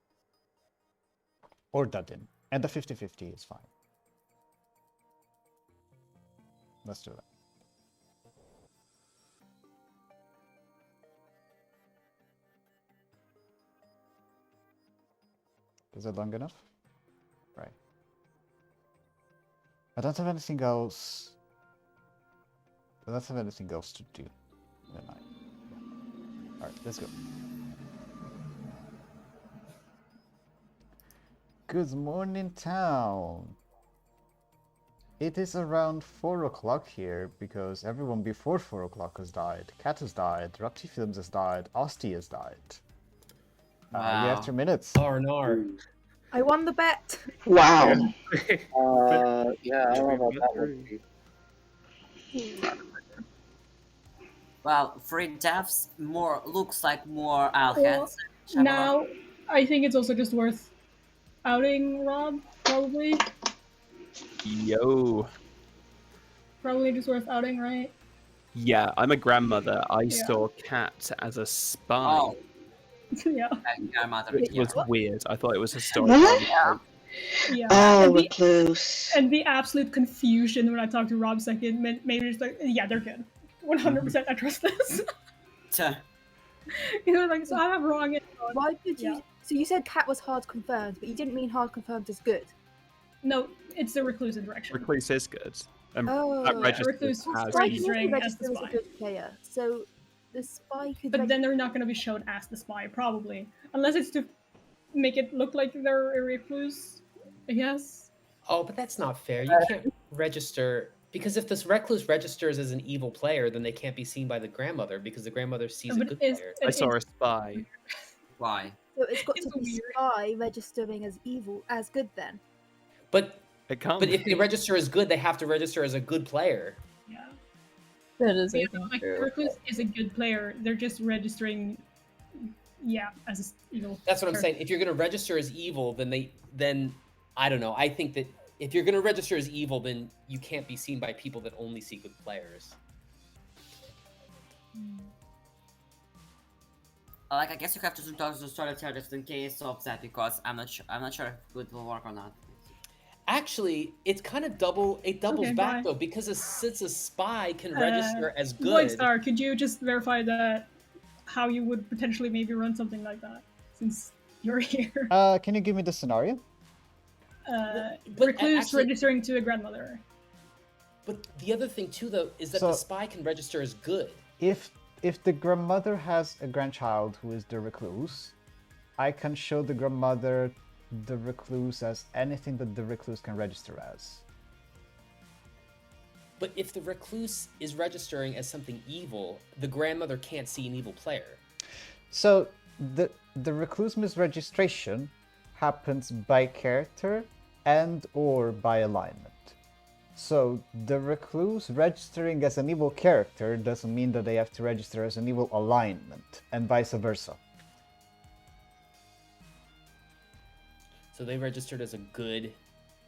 Speaker 1: Or Dudin. And the 50-50 is fine. Let's do that. Is that long enough? Right. I don't have anything else. I don't have anything else to do. Then yeah. Alright, let's go. Good morning, town. It is around 4 o'clock here because everyone before 4 o'clock has died. Cat has died, Rapti Films has died, Osti has died. You have 2 minutes.
Speaker 10: Nar.
Speaker 11: I won the bet.
Speaker 9: Wow. Yeah, I don't know about that one.
Speaker 13: Well, 3 deaths more looks like more
Speaker 12: Well,
Speaker 13: Al-Hadikhia.
Speaker 12: now, I think it's also just worth outing Rob, probably.
Speaker 2: Yo.
Speaker 12: Probably just worth outing, right?
Speaker 2: Yeah, I'm a grandmother. I
Speaker 12: Yeah.
Speaker 2: saw Cat as a spy.
Speaker 13: Oh,
Speaker 12: Yeah.
Speaker 2: It was weird. I thought it was a story.
Speaker 9: What?
Speaker 12: Yeah.
Speaker 6: Oh,
Speaker 12: and the,
Speaker 6: recluse.
Speaker 12: and the absolute confusion when I talked to Rob second, maybe just like, yeah, they're good. 100% I trust this. You know, like, so I have wrong info.
Speaker 11: Why did
Speaker 12: Yeah.
Speaker 11: you? So you said cat was hard confirmed, but you didn't mean hard confirmed as good.
Speaker 12: No, it's the recluse direction.
Speaker 2: Recluse is good.
Speaker 11: Oh,
Speaker 2: that registers
Speaker 12: Recluse
Speaker 2: as
Speaker 11: Spy
Speaker 2: evil.
Speaker 11: can
Speaker 12: registering as the
Speaker 11: register as a
Speaker 12: spy.
Speaker 11: good player, so the spy could.
Speaker 12: But then they're not going to be shown as the spy, probably. Unless it's to make it look like they're a recluse, I guess.
Speaker 10: Oh, but that's not fair. You can't register because if this recluse registers as an evil player, then they can't be seen by the grandmother because the grandmother sees a
Speaker 12: But
Speaker 10: good
Speaker 12: it's-
Speaker 10: player.
Speaker 2: I saw a spy.
Speaker 13: Why?
Speaker 11: So it's got
Speaker 12: It's
Speaker 11: to be
Speaker 12: weird.
Speaker 11: spy registering as evil as good then.
Speaker 10: But
Speaker 2: It can't.
Speaker 10: but if they register as good, they have to register as a good player.
Speaker 12: Yeah.
Speaker 4: That is, I
Speaker 12: Yeah,
Speaker 4: think,
Speaker 12: like,
Speaker 4: true.
Speaker 12: recluse is a good player. They're just registering, yeah, as evil.
Speaker 10: That's what I'm saying. If you're going to register as evil, then I don't know. I think that if you're going to register as evil, then you can't be seen by people that only see good players.
Speaker 13: Like, I guess you have to talk to the Storyteller just in case of that, because I'm not sure if it will work or not.
Speaker 10: Actually, it's kind of doubles
Speaker 12: Okay,
Speaker 10: back
Speaker 12: bye.
Speaker 10: though, because since a spy can register as good.
Speaker 12: Void Star, could you just verify that how you would potentially maybe run something like that, since you're here?
Speaker 1: Can you give me the scenario?
Speaker 10: But
Speaker 12: recluse
Speaker 10: actually-
Speaker 12: registering to a grandmother.
Speaker 10: But the other thing too, though, is that
Speaker 1: So-
Speaker 10: the spy can register as good.
Speaker 1: If the grandmother has a grandchild who is the recluse, I can show the grandmother the recluse as anything that the recluse can register as.
Speaker 10: But if the recluse is registering as something evil, the grandmother can't see an evil player.
Speaker 1: So the recluse misregistration happens by character and or by alignment. So the recluse registering as an evil character doesn't mean that they have to register as an evil alignment, and vice versa.
Speaker 10: So they registered as a good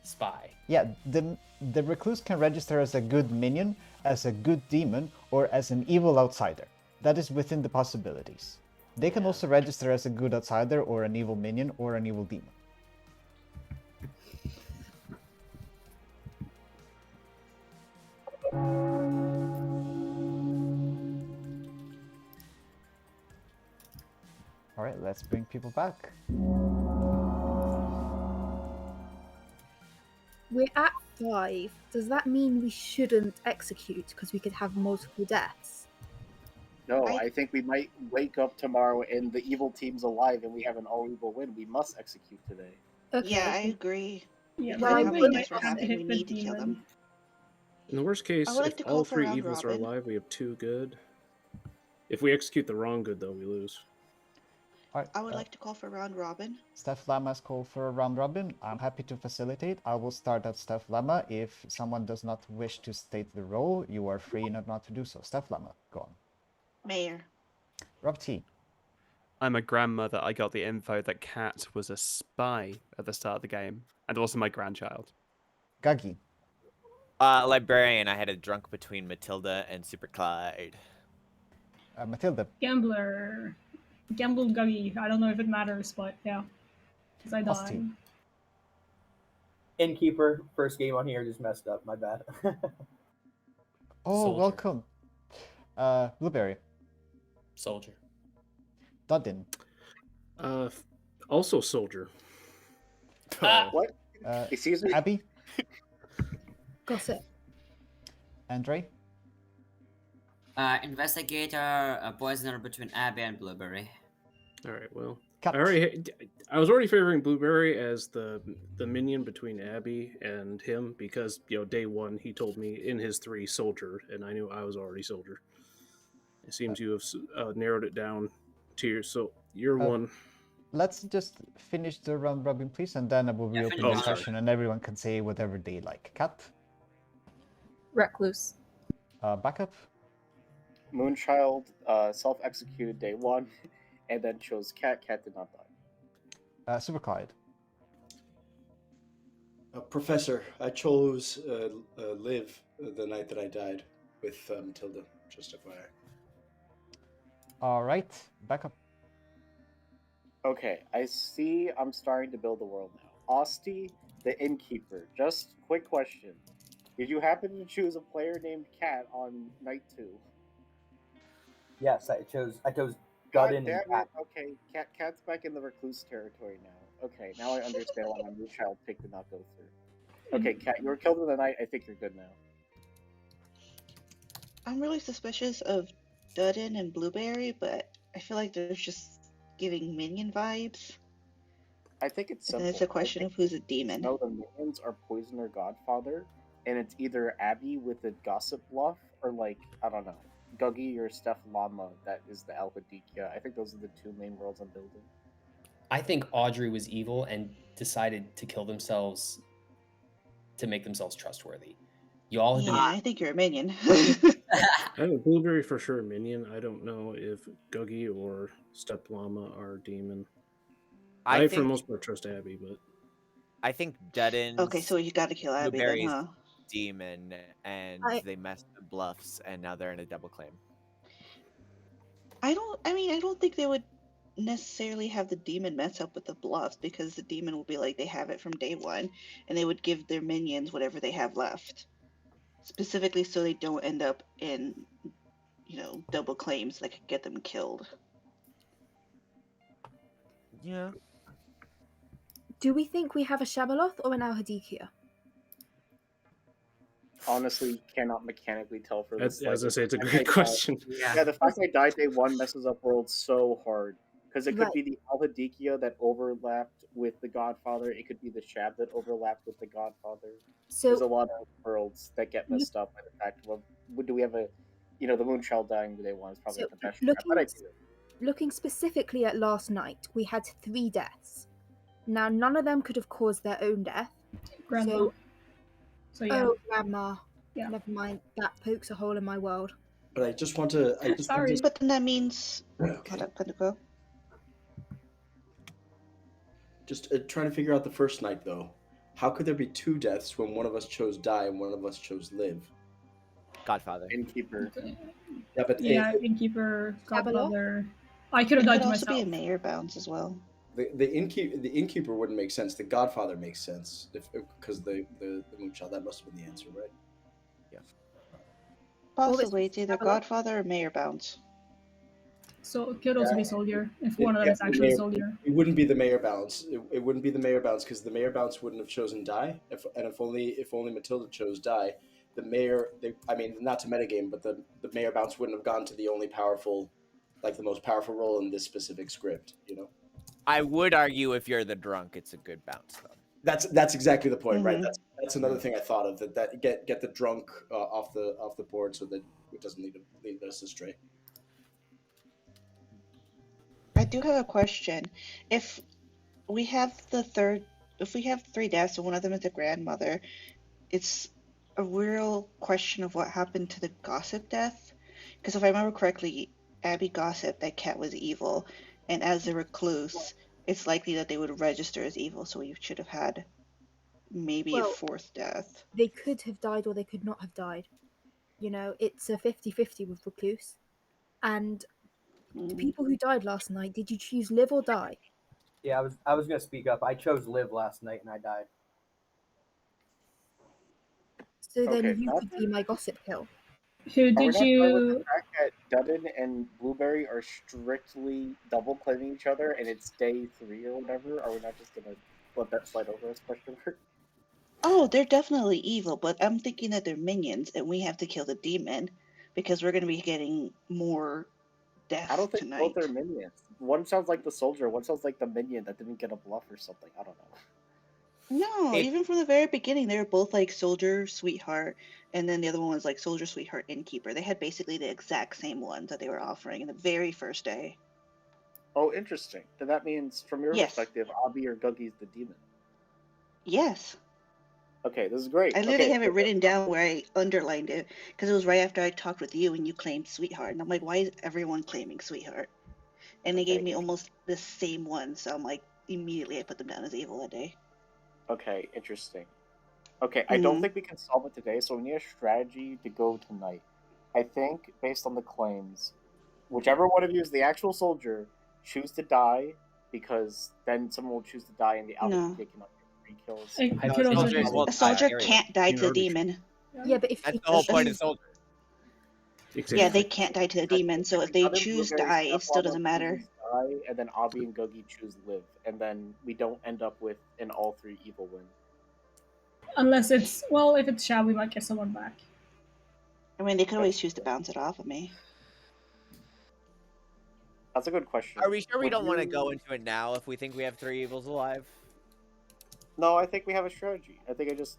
Speaker 10: spy.
Speaker 1: Yeah, the recluse can register as a good minion, as a good demon, or as an evil outsider. That is within the possibilities. They can also register as a good outsider, or an evil minion, or an evil demon. Alright, let's bring people back.
Speaker 11: We're at 5. Does that mean we shouldn't execute because we could have multiple deaths?
Speaker 9: No, I think we might wake up tomorrow and the evil team's alive and we have an all-evil win. We must execute today.
Speaker 11: Okay.
Speaker 6: Yeah, I agree.
Speaker 12: Yeah,
Speaker 6: Because
Speaker 11: I
Speaker 6: how
Speaker 11: would
Speaker 6: many
Speaker 11: like
Speaker 6: days we're
Speaker 11: to
Speaker 6: having, we
Speaker 12: hit the
Speaker 6: need to kill them.
Speaker 12: demon.
Speaker 3: In the worst case,
Speaker 6: I would like
Speaker 3: if
Speaker 6: to call
Speaker 3: all
Speaker 6: for
Speaker 3: three
Speaker 6: round
Speaker 3: evils are
Speaker 6: robin.
Speaker 3: alive, we have 2 good. If we execute the wrong good, though, we lose.
Speaker 1: Alright,
Speaker 6: I would like to call for round robin.
Speaker 1: Steph Lama's call for a round robin. I'm happy to facilitate. I will start at Steph Lama. If someone does not wish to state the role, you are free not to do so. Steph Lama, go on.
Speaker 6: Mayor.
Speaker 1: Rob T.
Speaker 2: I'm a grandmother. I got the info that Cat was a spy at the start of the game, and also my grandchild.
Speaker 1: Gagi.
Speaker 7: Librarian. I had a drunk between Matilda and Super Clyde.
Speaker 1: Matilda.
Speaker 12: Gambler. Gamble Guggy. I don't know if it matters, but yeah. Because I died.
Speaker 1: Austin.
Speaker 8: Innkeeper, first game on here, just messed up. My bad.
Speaker 1: Oh,
Speaker 10: Soldier.
Speaker 1: welcome. Blueberry.
Speaker 10: Soldier.
Speaker 1: Dodin.
Speaker 3: Also soldier.
Speaker 9: What? Excuse me?
Speaker 1: Abby.
Speaker 11: Gossip.
Speaker 1: Andre.
Speaker 13: Investigator, poisoner between Abby and Blueberry.
Speaker 3: All right. Well,
Speaker 1: Cat.
Speaker 3: I was already favoring Blueberry as the minion between Abby and him because day one he told me in his 3 soldier, and I knew I was already soldier. It seems you have narrowed it down to your one.
Speaker 1: Let's just finish the round robin, please, and then I will reopen
Speaker 13: finish
Speaker 1: the
Speaker 13: the
Speaker 1: session and everyone can say whatever they like. Cat.
Speaker 4: Recluse.
Speaker 1: Backup.
Speaker 9: Moonchild self-executed day 1 and then chose Cat. Cat did not die.
Speaker 1: Super Clyde.
Speaker 5: Professor, I chose Liv the night that I died with Matilda, just FYI.
Speaker 1: Alright, backup.
Speaker 9: Okay, I see I'm starting to build the world now. Osti, the innkeeper. Just quick question. Did you happen to choose a player named Cat on night 2?
Speaker 8: Yes, I chose
Speaker 9: God
Speaker 8: Gudden
Speaker 9: damn
Speaker 8: and
Speaker 9: it.
Speaker 8: Cat.
Speaker 9: Okay, Cat's back in the recluse territory now. Okay, now I understand why my Moonchild pick did not go through. Okay, Cat, you were killed in the night. I think you're good now.
Speaker 6: I'm really suspicious of Dudden and Blueberry, but I feel like they're just giving minion vibes.
Speaker 9: I think it's
Speaker 6: And
Speaker 9: simple.
Speaker 6: then it's a question of who's a demon.
Speaker 9: No, the minions are Poison or Godfather, and it's either Abby with a Gossip Bluff, or like, I don't know, Guggy or Steph Llama that is the Al-Hadikhia. I think those are the two main worlds I'm building.
Speaker 10: I think Audrey was evil and decided to kill themselves to make themselves trustworthy. You all have
Speaker 6: Yeah,
Speaker 10: been.
Speaker 6: I think you're a minion.
Speaker 3: I have a Blueberry for sure minion. I don't know if Guggy or Step Llama are demon. I for the most part trust Abby, but
Speaker 7: I think Dudden's
Speaker 6: Okay, so you gotta kill Abby then,
Speaker 7: Blueberry's
Speaker 6: huh?
Speaker 7: demon, and they messed with bluffs, and now they're in a double claim.
Speaker 6: I don't think they would necessarily have the demon mess up with the bluffs, because the demon will be like they have it from day one, and they would give their minions whatever they have left. Specifically so they don't end up in, double claims that could get them killed.
Speaker 7: Yeah.
Speaker 11: Do we think we have a Shabaloth or an Al-Hadikhia?
Speaker 9: Honestly, cannot mechanically tell for this.
Speaker 3: as I say, it's a great question.
Speaker 9: Yeah, the fact I died day 1 messes up worlds so hard. Because it could
Speaker 11: Right.
Speaker 9: be the Al-Hadikhia that overlapped with the Godfather. It could be the Shab that overlapped with the Godfather.
Speaker 11: So-
Speaker 9: There's a lot of worlds that get messed up by the fact of, do we have a, the Moonchild dying day 1 is probably
Speaker 11: So
Speaker 9: the best Shab, but I do it.
Speaker 11: looking specifically at last night, we had 3 deaths. Now, none of them could have caused their own death.
Speaker 12: Grandma. So yeah.
Speaker 11: Oh, Grandma.
Speaker 12: Yeah.
Speaker 11: Never mind. That pokes a hole in my world.
Speaker 14: But I just want to.
Speaker 12: Sorry.
Speaker 6: But then that means.
Speaker 14: Okay.
Speaker 6: Hold up, Pinnacle.
Speaker 14: Just trying to figure out the first night, though. How could there be 2 deaths when one of us chose die and one of us chose live?
Speaker 7: Godfather.
Speaker 9: Innkeeper.
Speaker 14: Yeah, but
Speaker 12: Yeah, Innkeeper, Godfather. I could have died
Speaker 6: It
Speaker 12: to
Speaker 6: could also
Speaker 12: myself.
Speaker 6: be a mayor bounce as well.
Speaker 14: the innkeeper wouldn't make sense. The Godfather makes sense because the Moonchild. That must have been the answer, right?
Speaker 7: Yeah.
Speaker 6: Possibly, it's either Godfather or mayor bounce.
Speaker 12: So it could also be Soldier, if one of them is actually Soldier.
Speaker 14: It wouldn't be the mayor bounce. It wouldn't be the mayor bounce because the mayor bounce wouldn't have chosen die. If only Matilda chose die, the mayor. Not to metagame, but the mayor bounce wouldn't have gone to the only powerful, like the most powerful role in this specific script.
Speaker 7: I would argue if you're the drunk, it's a good bounce though.
Speaker 14: That's exactly the point, right?
Speaker 6: Mhm.
Speaker 14: That's another thing I thought of. That get the drunk off the board so that it doesn't lead us astray.
Speaker 6: I do have a question. If we have 3 deaths and one of them is the grandmother, it's a real question of what happened to the gossip death. Because if I remember correctly, Abby gossiped that Cat was evil, and as a recluse, it's likely that they would register as evil, so we should have had maybe a 4th death.
Speaker 11: They could have died or they could not have died. It's a 50-50 with Recluse. And the people who died last night, did you choose live or die?
Speaker 8: Yeah, I was gonna speak up. I chose live last night and I died.
Speaker 11: So then
Speaker 9: Okay,
Speaker 11: you could be my gossip kill.
Speaker 12: Who
Speaker 9: Are we
Speaker 12: did
Speaker 9: not fine with
Speaker 12: you?
Speaker 9: the fact that Dudden and Blueberry are strictly double claiming each other, and it's day 3 or whatever? Are we not just gonna let that slide over as question mark?
Speaker 6: Oh, they're definitely evil, but I'm thinking that they're minions, and we have to kill the demon, because we're going to be getting more deaths
Speaker 9: I don't think
Speaker 6: tonight.
Speaker 9: both are minions. One sounds like the soldier, one sounds like the minion that didn't get a bluff or something. I don't know.
Speaker 6: No, even from the very beginning, they were both like soldier, sweetheart, and then the other one was like soldier, sweetheart, innkeeper. They had basically the exact same ones that they were offering in the very first day.
Speaker 9: Oh, interesting. Then that means, from your
Speaker 6: Yes.
Speaker 9: perspective, Abby or Guggy's the demon.
Speaker 6: Yes.
Speaker 9: Okay, this is great.
Speaker 6: I literally
Speaker 9: Okay,
Speaker 6: have it written down where I underlined it because it was right after I talked with you and you claimed sweetheart. And I'm like, why is everyone claiming sweetheart? And they gave me almost the same one. So I'm like, immediately I put them down as evil that day.
Speaker 9: Okay, interesting. Okay, I don't
Speaker 6: Mhm.
Speaker 9: think we can solve it today, so we need a strategy to go tonight. I think, based on the claims, whichever one of you is the actual soldier, choose to die, because then someone will choose to die and the
Speaker 6: No.
Speaker 9: Al-Hadikhia cannot get 3 kills.
Speaker 12: I
Speaker 7: No,
Speaker 12: could also
Speaker 7: soldiers
Speaker 12: use
Speaker 7: won't
Speaker 6: A soldier
Speaker 7: period.
Speaker 6: can't die to the
Speaker 3: Garbage.
Speaker 6: demon.
Speaker 11: Yeah, but if
Speaker 7: That's
Speaker 11: if
Speaker 7: the whole
Speaker 11: if
Speaker 7: point
Speaker 11: you-
Speaker 7: of soldier.
Speaker 6: Yeah, they can't die to the demon, so if they
Speaker 9: How did
Speaker 6: choose
Speaker 9: Blueberry
Speaker 6: die,
Speaker 9: Steph
Speaker 6: it still
Speaker 9: Lava
Speaker 6: doesn't matter.
Speaker 9: chooses Die, and then Avi and Gogi choose live, and then we don't end up with an all 3 evil win.
Speaker 12: Unless it's, well, if it's Shab, we might get someone back.
Speaker 6: I mean, they could always choose to bounce it off of me.
Speaker 9: That's a good question.
Speaker 7: Are we sure we
Speaker 9: Would
Speaker 7: don't want to
Speaker 9: you-
Speaker 7: go into it now if we think we have 3 evils alive?
Speaker 9: No, I think we have a strategy. I think I just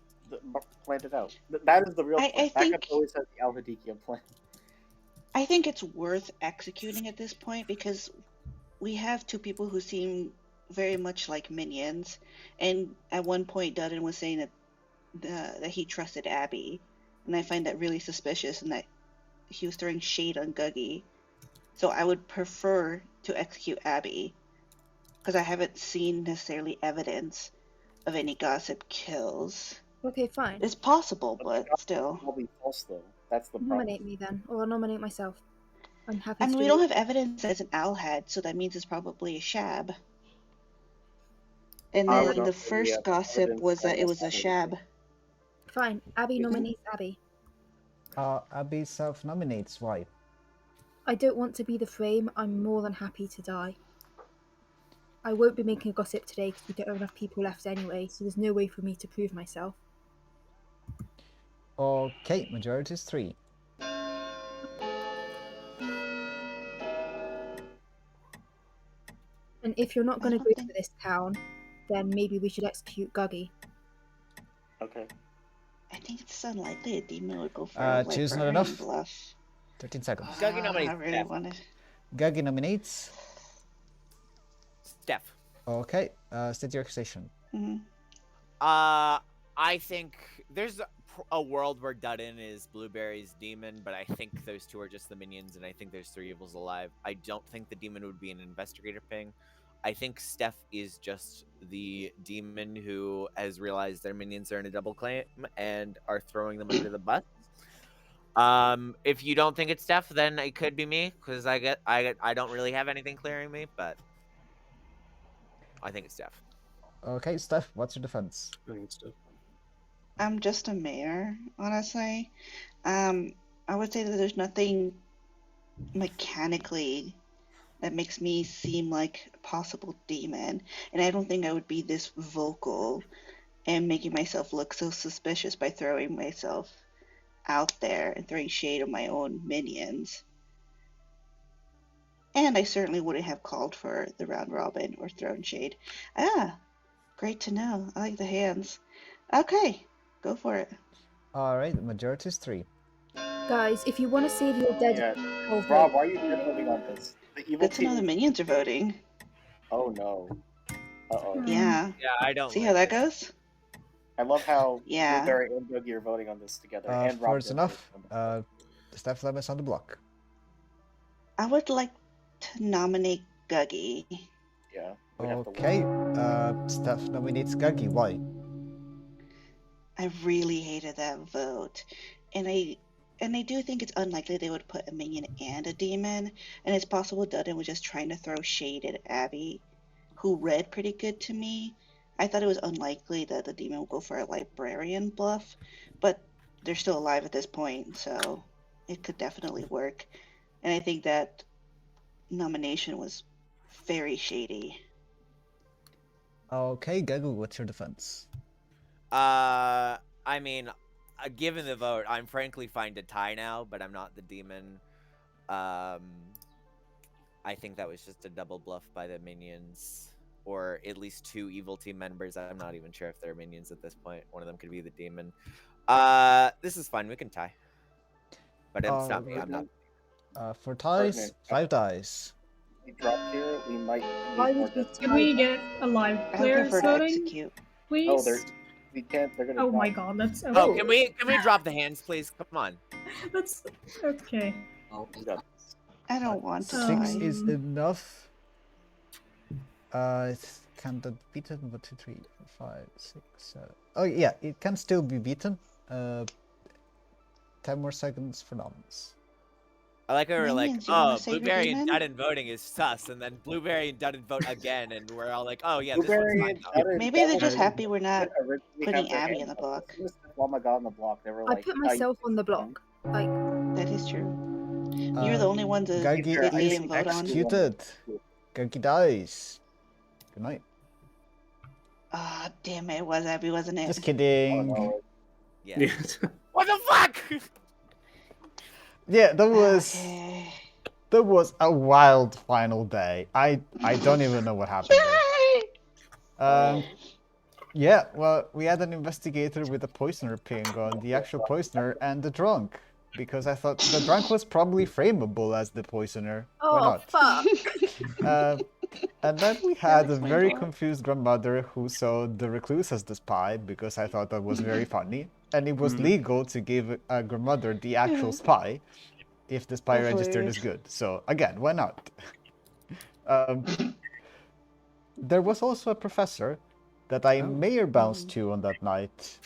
Speaker 9: planned it out. That is the real plan.
Speaker 6: I
Speaker 9: Backup
Speaker 6: think-
Speaker 9: always has the Al-Hadikhia plan.
Speaker 6: I think it's worth executing at this point because we have 2 people who seem very much like minions, and at one point Dudden was saying that he trusted Abby, and I find that really suspicious, and that he was throwing shade on Guggy. So I would prefer to execute Abby because I haven't seen necessarily evidence of any gossip kills.
Speaker 11: Okay, fine.
Speaker 6: It's possible, but still.
Speaker 9: Will be false though. That's the problem.
Speaker 11: Nominate me then, or I'll nominate myself. I'm happy
Speaker 6: I
Speaker 11: to
Speaker 6: mean, we
Speaker 11: do
Speaker 6: don't
Speaker 11: it.
Speaker 6: have evidence as an Al-Had, so that means it's probably a Shab. And
Speaker 9: I
Speaker 6: then
Speaker 9: would
Speaker 6: the
Speaker 9: not
Speaker 6: first
Speaker 9: really
Speaker 6: gossip
Speaker 9: evidence
Speaker 6: was that it
Speaker 9: as
Speaker 6: was a
Speaker 9: evidence.
Speaker 6: Shab.
Speaker 11: Fine. Abby nominates Abby.
Speaker 1: Abby self-nominates. Why?
Speaker 11: I don't want to be the frame. I'm more than happy to die. I won't be making a gossip today because we don't have enough people left anyway, so there's no way for me to prove myself.
Speaker 1: Okay, majority is 3.
Speaker 11: And if you're not going to go to this town, then maybe we should execute Guggy.
Speaker 9: Okay.
Speaker 6: I think it's unlikely a demon would go for a
Speaker 1: Choose not
Speaker 6: librarian
Speaker 1: enough.
Speaker 6: bluff.
Speaker 1: 13 seconds.
Speaker 7: Guggy nominates
Speaker 6: I really
Speaker 7: Steph.
Speaker 6: wanted.
Speaker 1: Guggy nominates.
Speaker 7: Steph.
Speaker 1: Okay, state your accusation.
Speaker 7: I think there's a world where Dudden is Blueberry's demon, but I think those 2 are just the minions, and I think there's 3 evils alive. I don't think the demon would be an investigator ping. I think Steph is just the demon who has realized their minions are in a double claim and are throwing them under the bus. If you don't think it's Steph, then it could be me, because I don't really have anything clearing me, but I think it's Steph.
Speaker 1: Okay, Steph, what's your defense?
Speaker 3: I think it's Steph.
Speaker 6: I'm just a mayor, honestly. I would say that there's nothing mechanically that makes me seem like a possible demon, and I don't think I would be this vocal and making myself look so suspicious by throwing myself out there and throwing shade on my own minions. And I certainly wouldn't have called for the round robin or thrown shade. Great to know. I like the hands. Okay, go for it.
Speaker 1: Alright, the majority is 3.
Speaker 11: Guys, if you want to save your dead...
Speaker 9: Yeah.
Speaker 11: Oh,
Speaker 9: Rob, why are you voting on this? The evil
Speaker 6: Good to know the minions are voting.
Speaker 9: Oh no. Uh-oh.
Speaker 6: Yeah.
Speaker 7: Yeah, I don't
Speaker 6: See
Speaker 7: like
Speaker 6: how that
Speaker 7: it.
Speaker 6: goes?
Speaker 9: I love how
Speaker 6: Yeah.
Speaker 9: Blueberry and Boogie are voting on this together. And Rob
Speaker 1: Four is
Speaker 9: did
Speaker 1: enough.
Speaker 9: vote on this.
Speaker 1: Steph Lem is on the block.
Speaker 6: I would like to nominate Guggy.
Speaker 9: Yeah. we'd have to
Speaker 1: Okay,
Speaker 9: wait.
Speaker 1: Steph nominates Guggy. Why?
Speaker 6: I really hated that vote. And I do think it's unlikely they would put a minion and a demon, and it's possible Dudden was just trying to throw shade at Abby, who read pretty good to me. I thought it was unlikely that the demon would go for a librarian bluff, but they're still alive at this point, so it could definitely work. And I think that nomination was very shady.
Speaker 1: Okay, Guggy, what's your defense?
Speaker 7: I mean, given the vote, I'm frankly fine to tie now, but I'm not the demon. I think that was just a double bluff by the minions, or at least 2 evil team members. I'm not even sure if they're minions at this point. One of them could be the demon. This is fine. We can tie. But it's not me. I'm not.
Speaker 1: For ties, 5 dice.
Speaker 9: We drop here, we might
Speaker 11: Why
Speaker 9: need more
Speaker 11: would we
Speaker 9: deaths.
Speaker 12: Can we get a live
Speaker 6: I would
Speaker 12: player
Speaker 6: prefer to
Speaker 12: voting,
Speaker 6: execute.
Speaker 12: please?
Speaker 9: Oh, we can't. They're gonna.
Speaker 12: Oh my
Speaker 9: drop.
Speaker 12: god, that's
Speaker 7: Oh, can we drop the hands, please? Come on.
Speaker 12: That's okay.
Speaker 6: I don't want to
Speaker 1: 6
Speaker 6: die.
Speaker 1: is enough. It can that beaten? 1, 2, 3, 4, 5, 6, 7. Oh yeah, it can still be beaten. 10 more seconds for noms.
Speaker 7: I like how we're like,
Speaker 6: Minions, you wanna
Speaker 7: oh,
Speaker 6: save your
Speaker 7: Blueberry and
Speaker 6: demon?
Speaker 7: Dudden voting is sus, and then Blueberry and Dudden vote again, and we're all like, oh yeah, this
Speaker 9: Blueberry
Speaker 7: one's
Speaker 9: and
Speaker 7: fine.
Speaker 9: Dudden
Speaker 6: Maybe they're
Speaker 9: double
Speaker 6: just
Speaker 9: voted
Speaker 6: happy we're not
Speaker 9: didn't originally
Speaker 6: putting
Speaker 9: have their
Speaker 6: Abby
Speaker 9: hand
Speaker 6: on the
Speaker 9: up.
Speaker 6: block.
Speaker 9: As soon as Llama got on the block, they were
Speaker 11: I
Speaker 9: like,
Speaker 11: put
Speaker 9: "Oh,
Speaker 11: myself on the block. Like,
Speaker 6: That is true. You were the only one to
Speaker 1: Gagi
Speaker 9: Sure, I
Speaker 1: is
Speaker 6: didn't vote on.
Speaker 1: executed. Gagi dies. Good night.
Speaker 6: Ah, damn it, it was Abby, wasn't it?
Speaker 1: Just kidding.
Speaker 7: Yeah. What the fuck?
Speaker 1: Yeah, that was
Speaker 6: Okay.
Speaker 1: that was a wild final day. I don't even know what happened there. Yeah, well, we had an investigator with a poisoner ping on the actual poisoner and the drunk, because I thought the drunk was probably frameable as the poisoner. Why
Speaker 11: oh
Speaker 1: not?
Speaker 11: fuck.
Speaker 1: And then we had a
Speaker 6: explains
Speaker 1: very
Speaker 6: a lot.
Speaker 1: confused grandmother who saw the recluse as the spy, because I thought that was very funny. And it was legal to give a grandmother the actual spy if the spy
Speaker 6: That's
Speaker 1: registered as
Speaker 6: hilarious.
Speaker 1: good. So again, why not? There was also a professor that I mayor bounced to on that night.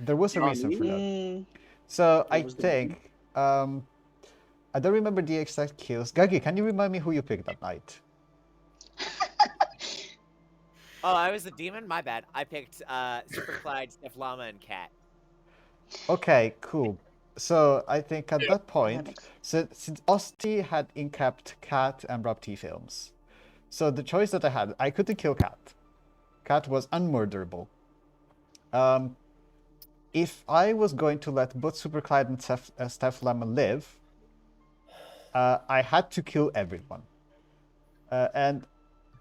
Speaker 1: There was a reason for that. So I think I don't remember the exact kills. Gagi, can you remind me who you picked that night?
Speaker 7: Oh, I was the demon? My bad. I picked Super Clyde, Steph Llama, and Cat.
Speaker 1: Okay, cool. So I think at that point, since Osti had incapped Cat and Rapti films, so the choice that I had, I couldn't kill Cat. Cat was unmurderable. If I was going to let both Super Clyde and Steph Llama live, I had to kill everyone. And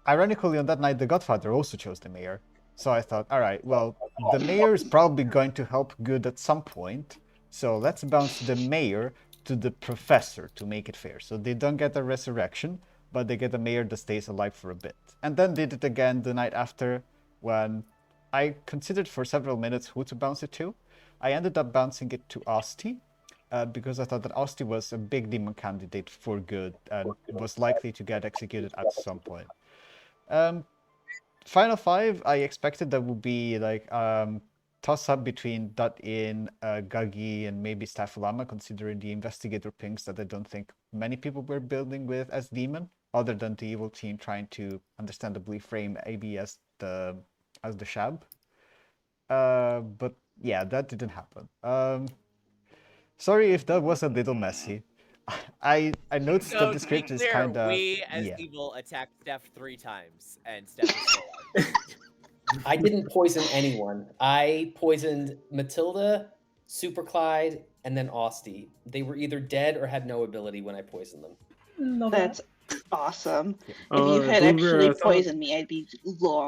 Speaker 1: ironically, on that night, the Godfather also chose the mayor. So I thought, all right, well, the mayor is probably going to help good at some point. So let's bounce the mayor to the professor to make it fair. So they don't get a resurrection, but they get a mayor that stays alive for a bit. And then did it again the night after, when I considered for several minutes who to bounce it to. I ended up bouncing it to Osti, because I thought that Osti was a big demon candidate for good and was likely to get executed at some point. Final five, I expected that would be like toss up between Dut-In, Gagi, and maybe Steph Llama, considering the investigator pings that I don't think many people were building with as demon, other than the evil team trying to understandably frame AB as the Shab. But yeah, that didn't happen. Sorry if that was a little messy. I noticed
Speaker 7: So,
Speaker 1: that the
Speaker 7: to
Speaker 1: script
Speaker 7: be
Speaker 1: is
Speaker 7: clear,
Speaker 1: kind of
Speaker 7: we as evil attacked Steph 3 times, and Steph is still alive.
Speaker 10: I didn't poison anyone. I poisoned Matilda, Super Clyde, and then Osti. They were either dead or had no ability when I poisoned them.
Speaker 12: Love
Speaker 6: That's awesome. If
Speaker 3: Oh,
Speaker 6: you had
Speaker 3: Blueberry,
Speaker 6: actually
Speaker 3: I thought-
Speaker 6: poisoned me, I'd be long